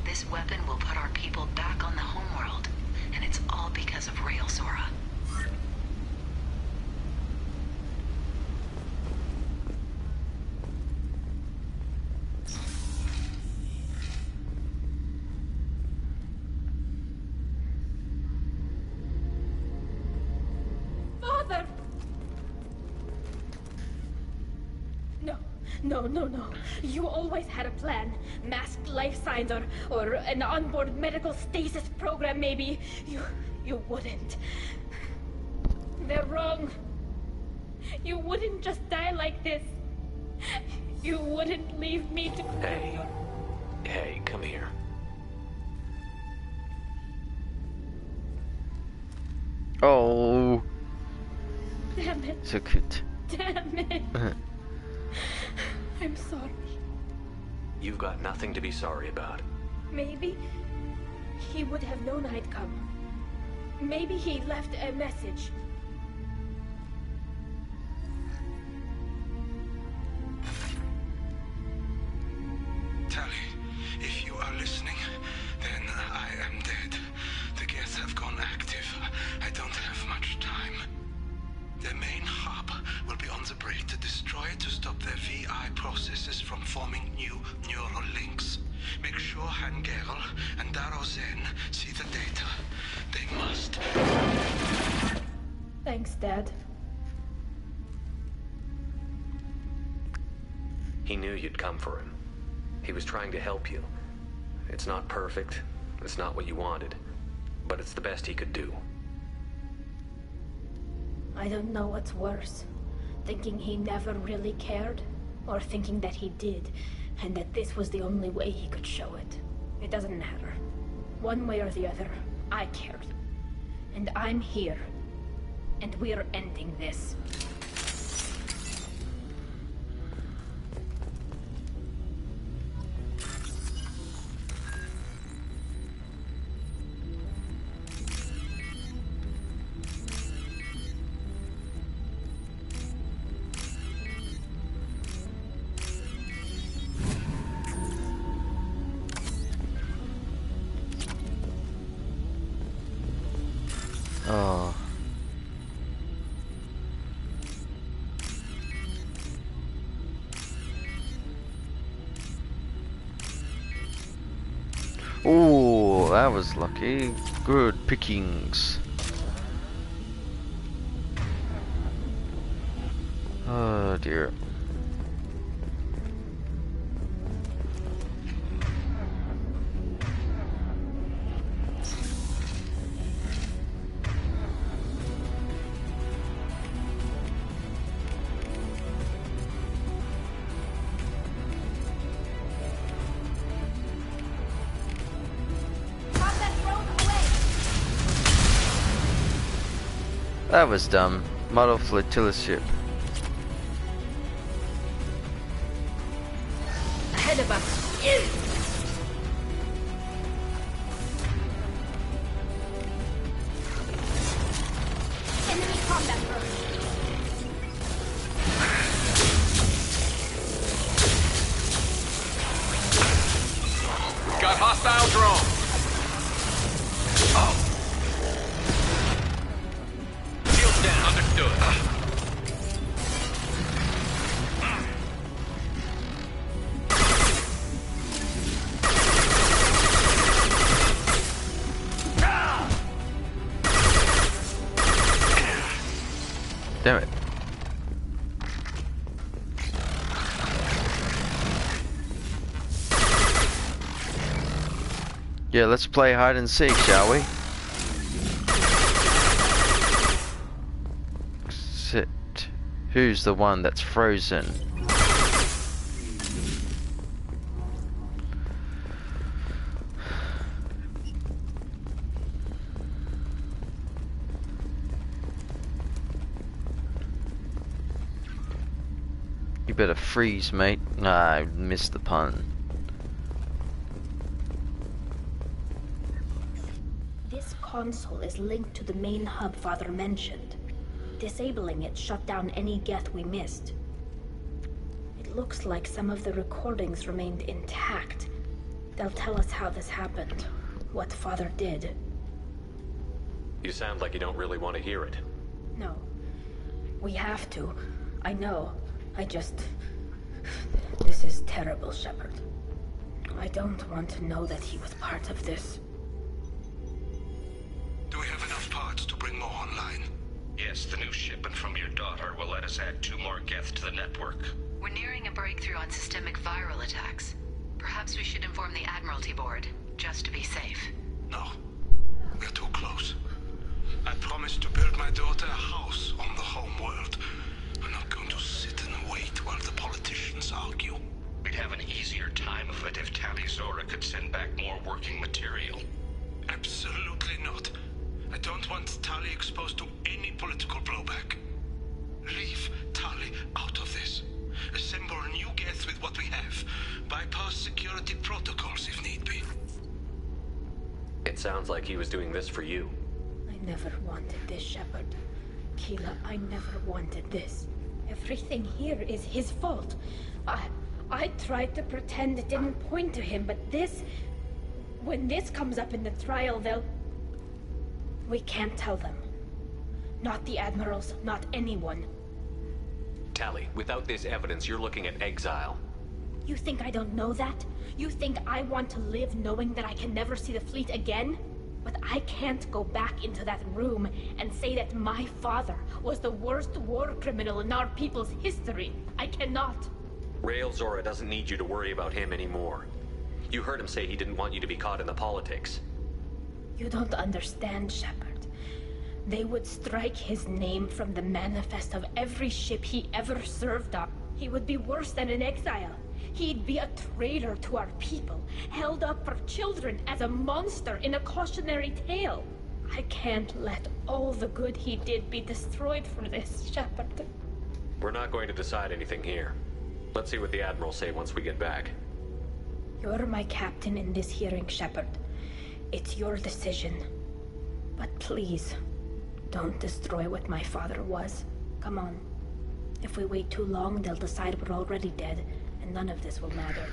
This weapon will put our people back on the homeworld, and it's all because of Rail Zora. Father! No. You always had a plan. Masked life signs or an onboard medical stasis program maybe. You wouldn't. They're wrong. You wouldn't just die like this. You wouldn't leave me to... Hey, come here. Oh. Damn it. So good. Damn it. I'm sorry. You've got nothing to be sorry about. Maybe he would have known I'd come. Maybe he left a message. Tali, if you are listening, then I am dead. The Geth have gone active. I don't have much time. Their main hub will be on the break to destroy it to stop their VI processes from forming new neural links. Make sure Hangerl and Darozen see the data. They must. Thanks, Dad. He knew you'd come for him. He was trying to help you. It's not perfect. It's not what you wanted. but it's the best he could do. I don't know what's worse. Thinking he never really cared, or thinking that he did, and that this was the only way he could show it. It doesn't matter. One way or the other, I cared. And I'm here. And we're ending this. Oh. Oh, that was lucky. Good pickings. Oh dear. That was dumb. Model flotilla ship. Ahead of us. Enemy combat first. Got hostile drone. Oh. Shields down. Understood. Damn it. Yeah, let's play hide and seek, shall we? Sit. Who's the one that's frozen? You better freeze, mate. Nah, I missed the pun. This console is linked to the main hub Father mentioned. Disabling it shut down any Geth we missed. It looks like some of the recordings remained intact. They'll tell us how this happened, what Father did. You sound like you don't really want to hear it. No. We have to. I know. This is terrible, Shepard. I don't want to know that he was part of this. Do we have enough parts to bring more online? Yes, the new shipment from your daughter will let us add 2 more Geth to the network. We're nearing a breakthrough on systemic viral attacks. Perhaps we should inform the Admiralty Board, just to be safe. No. We're too close. I promised to build my daughter a house on the home world. I'm not going to sit and wait while the politicians argue. We'd have an easier time of it if Tali Zora could send back more working material. Absolutely not. I don't want Tali exposed to any political blowback. Leave Tali out of this. Assemble new Geth with what we have. Bypass security protocols if need be. It sounds like he was doing this for you. I never wanted this, Shepard. Keela, I never wanted this. Everything here is his fault. I tried to pretend it didn't point to him, but this... When this comes up in the trial, they'll... We can't tell them. Not the Admirals, not anyone. Tali, without this evidence, you're looking at exile. You think I don't know that? You think I want to live knowing that I can never see the fleet again? But I can't go back into that room and say that my father was the worst war criminal in our people's history. I cannot. Rael Zora doesn't need you to worry about him anymore. You heard him say he didn't want you to be caught in the politics. You don't understand, Shepard. They would strike his name from the manifest of every ship he ever served on. He would be worse than an exile. He'd be a traitor to our people, held up for children as a monster in a cautionary tale. I can't let all the good he did be destroyed for this, Shepard. We're not going to decide anything here. Let's see what the Admiral say once we get back. You're my captain in this hearing, Shepard. It's your decision. But please, don't destroy what my father was. Come on. If we wait too long, they'll decide we're already dead, and none of this will matter.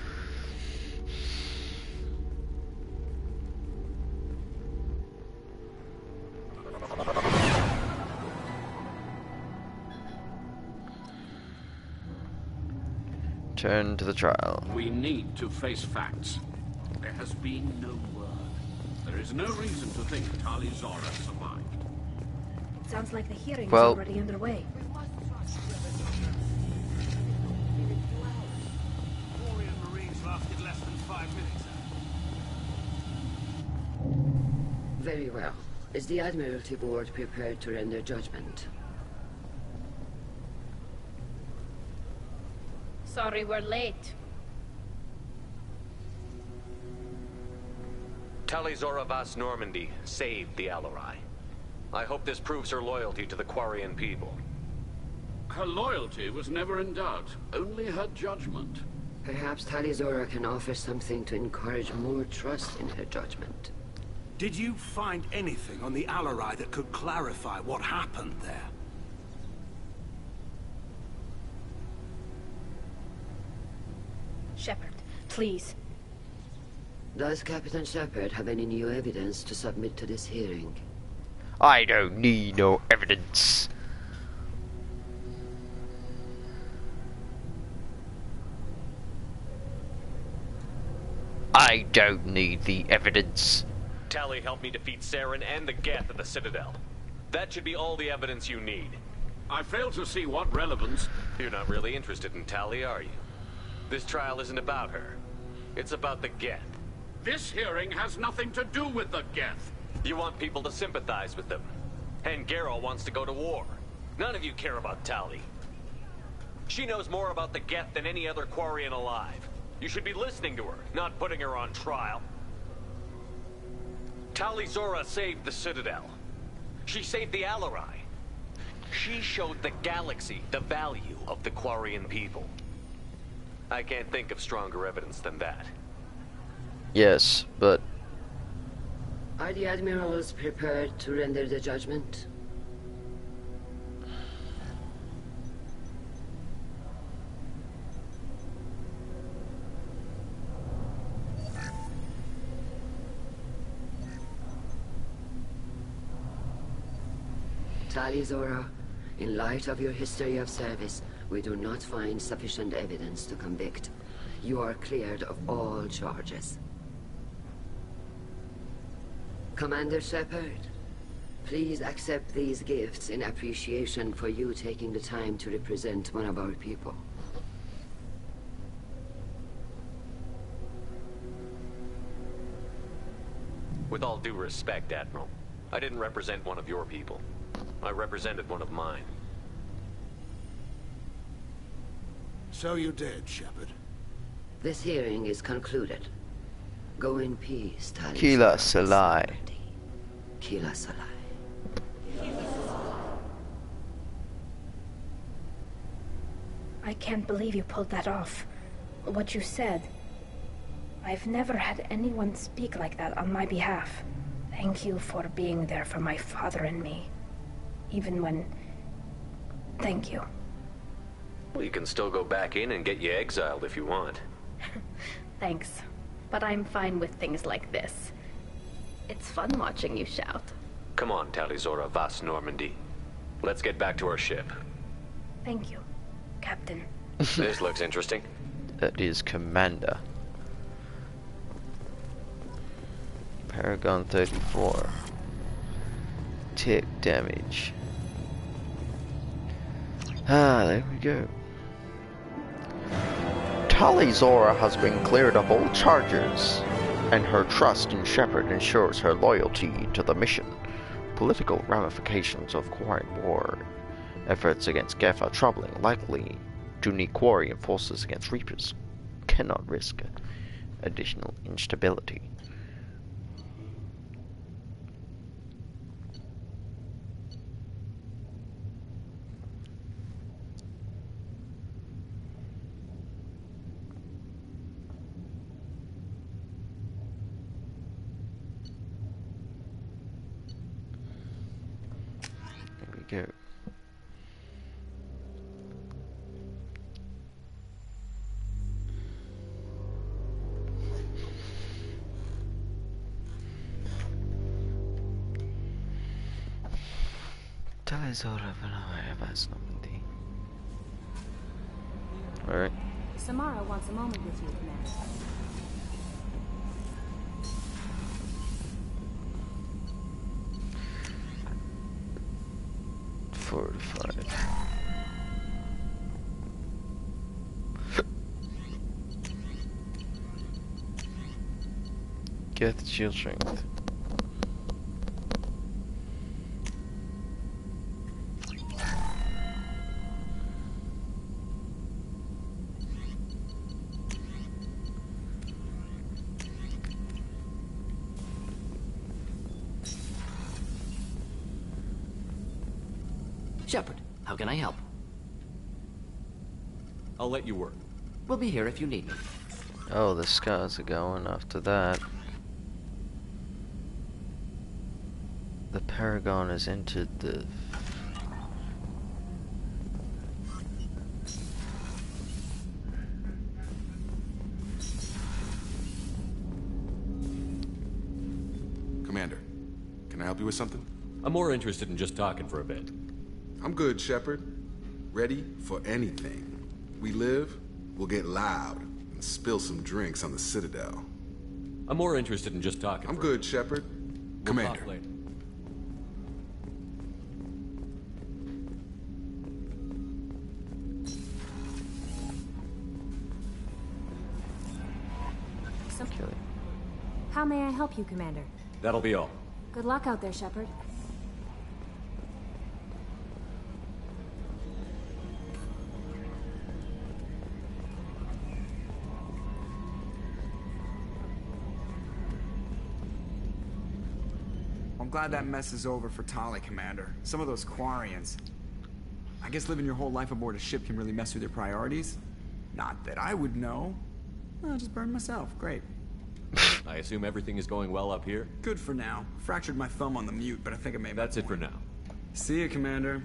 Turn to the trial. We need to face facts. There has been no word. There is no reason to think Tali Zora survived. It sounds like the hearing's Well, already underway. Very well. Is the Admiralty Board prepared to render judgment? Sorry we're late. Tali Zora Vas Normandy saved the Alarai. I hope this proves her loyalty to the Quarian people. Her loyalty was never in doubt, only her judgment. Perhaps Tali Zora can offer something to encourage more trust in her judgment. Did you find anything on the Alarai that could clarify what happened there? Shepard, please. Does Captain Shepard have any new evidence to submit to this hearing? I don't need no evidence. I don't need the evidence. Tali helped me defeat Saren and the Geth at the Citadel. That should be all the evidence you need. I fail to see what relevance... You're not really interested in Tali, are you? This trial isn't about her. It's about the Geth. This hearing has nothing to do with the Geth. You want people to sympathize with them. And Geralt wants to go to war. None of you care about Tali. She knows more about the Geth than any other Quarian alive. You should be listening to her, not putting her on trial. Tali Zora saved the Citadel. She saved the Alarai. She showed the galaxy the value of the Quarian people. I can't think of stronger evidence than that. Yes, but... Are the admirals prepared to render the judgment? Tali Zora, in light of your history of service, we do not find sufficient evidence to convict. You are cleared of all charges. Commander Shepard, please accept these gifts in appreciation for you taking the time to represent one of our people. With all due respect, Admiral, I didn't represent one of your people. I represented one of mine. So you did, Shepard. This hearing is concluded. Go in peace, Tali. Kila Salai. Kila Salai. I can't believe you pulled that off. What you said. I've never had anyone speak like that on my behalf. Thank you for being there for my father and me. Even when... Thank you. Well, you can still go back in and get you exiled if you want. Thanks. But I'm fine with things like this. It's fun watching you shout. Come on, Tali Zora Vas Normandy. Let's get back to our ship. Thank you, Captain. This looks interesting. That is Commander. Paragon 34. Tick damage. Ah, there we go. Tali Zora has been cleared of all charges. and her trust in Shepard ensures her loyalty to the mission. Political ramifications of Quarian war efforts against Geth are troubling, likely to need Quarian forces against Reapers. Cannot risk additional instability. There we go. Alright. Samara wants a moment with you, Commander. Fortified. Get shield strength. Shepard, how can I help? I'll let you work. We'll be here if you need me. Oh, the scars are going after that. The Paragon has entered the... Commander, can I help you with something? I'm more interested in just talking for a bit. I'm good, Shepard. Ready for anything. We live, we'll get loud, and spill some drinks on the Citadel. I'm more interested in just talking. I'm good, Shepard. We'll Commander. talk later. How may I help you, Commander? That'll be all. Good luck out there, Shepard. I'm glad that mess is over for Tali, Commander. Some of those Quarians. I guess living your whole life aboard a ship can really mess with your priorities. Not that I would know. I'll just burn myself. Great. I assume everything is going well up here? Good for now. Fractured my thumb on the mute, but I think I made That's it for now. See you, Commander.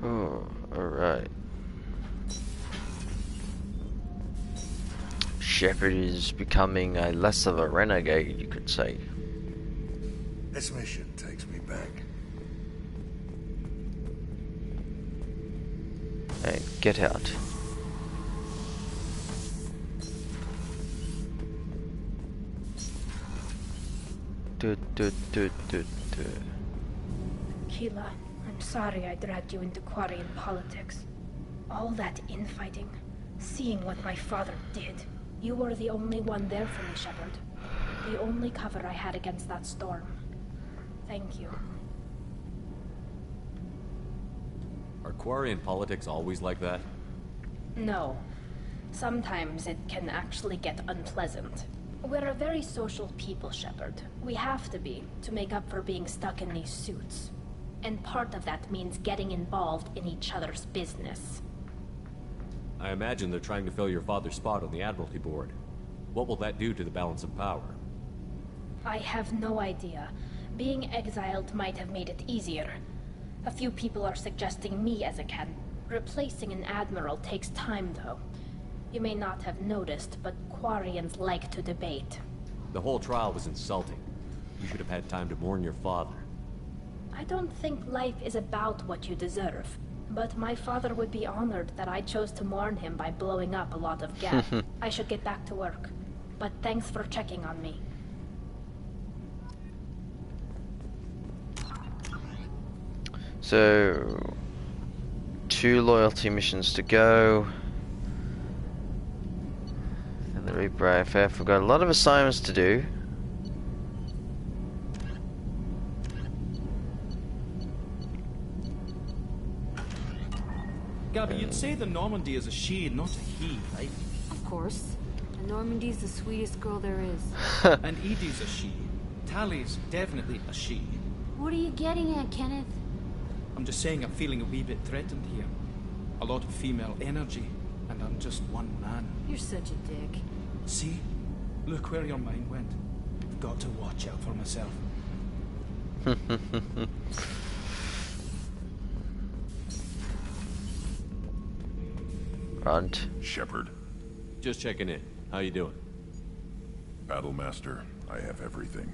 Oh, alright. Shepard is becoming a less of a renegade, you could say. This mission takes me back. Hey, get out. Keela, I'm sorry I dragged you into Quarian politics. All that infighting, seeing what my father did. You were the only one there for me, Shepard. The only cover I had against that storm. Thank you. Are Quarian politics always like that? No. Sometimes it can actually get unpleasant. We're a very social people, Shepard. We have to be, to make up for being stuck in these suits. And part of that means getting involved in each other's business. I imagine they're trying to fill your father's spot on the Admiralty Board. What will that do to the balance of power? I have no idea. Being exiled might have made it easier. A few people are suggesting me as a candidate. Replacing an admiral takes time, though. You may not have noticed, but Quarians like to debate. The whole trial was insulting. You should have had time to mourn your father. I don't think life is about what you deserve. But my father would be honored that I chose to mourn him by blowing up a lot of gas. I should get back to work. But thanks for checking on me. So, 2 loyalty missions to go. And the Reaper IFF. We've got a lot of assignments to do. Gabby, you'd say the Normandy is a she, not a he, right? Of course. The Normandy's the sweetest girl there is. And Edie's a she. Tali's definitely a she. What are you getting at, Kenneth? I'm just saying I'm feeling a wee bit threatened here. A lot of female energy, and I'm just one man. You're such a dick. See? Look where your mind went. I've got to watch out for myself. Runt. Shepard. Just checking in. How you doing? Battlemaster, I have everything.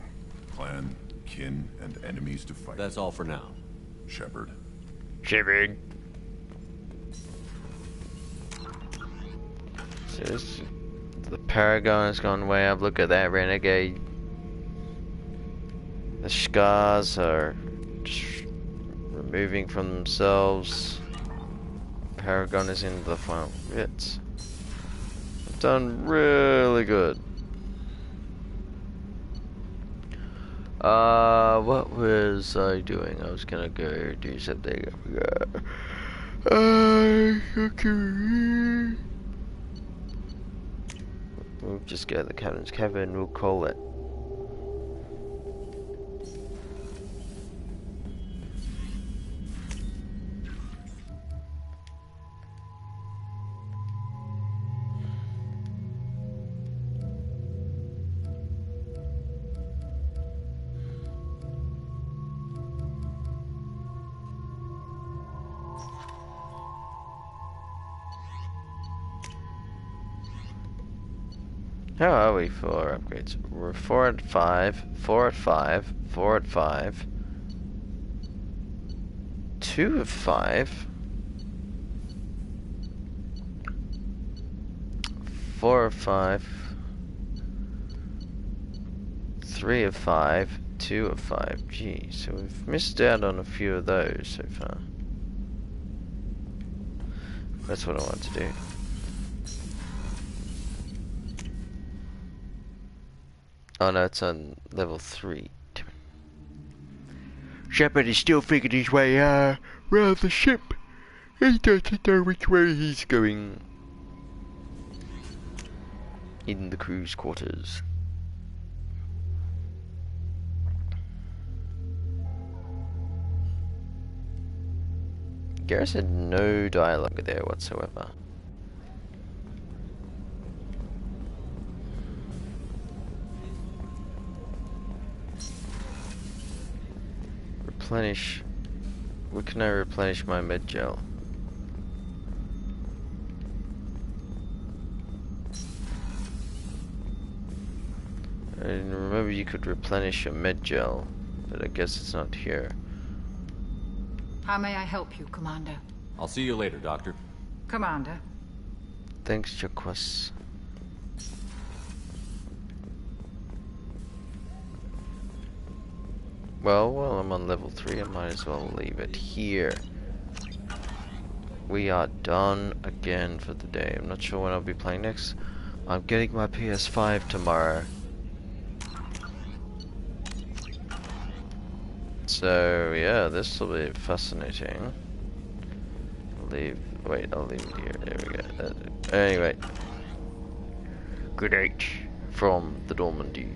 Clan, kin, and enemies to fight. That's all for now. Shepard. Shepard. So this, the Paragon has gone way up. Look at that Renegade. The scars are just removing from themselves. Paragon is in the final bits. I've done really good. What was I doing? I was gonna go do something. Okay. We'll just go to the captain's cabin. We'll call it. How are we for upgrades? We're 4 at 5, 4 at 5, 4 at 5, 2 of 5, 4 of 5, 3 of 5, 2 of 5. Gee, so we've missed out on a few of those so far. That's what I want to do. Oh no, it's on level 3. Shepard is still figuring his way around the ship. He doesn't know which way he's going. In the crew's quarters. Garrus had no dialogue there whatsoever. Replenish. Where can I replenish my med gel? I didn't remember you could replenish a med gel, but I guess it's not here. How may I help you, Commander? I'll see you later, Doctor. Commander. Thanks, Jaquas. Well, while I'm on level 3, I might as well leave it here. We are done again for the day. I'm not sure when I'll be playing next. I'm getting my PS5 tomorrow. So, yeah, this will be fascinating. I'll leave it here. There we go. Anyway. Good night from the Normandy.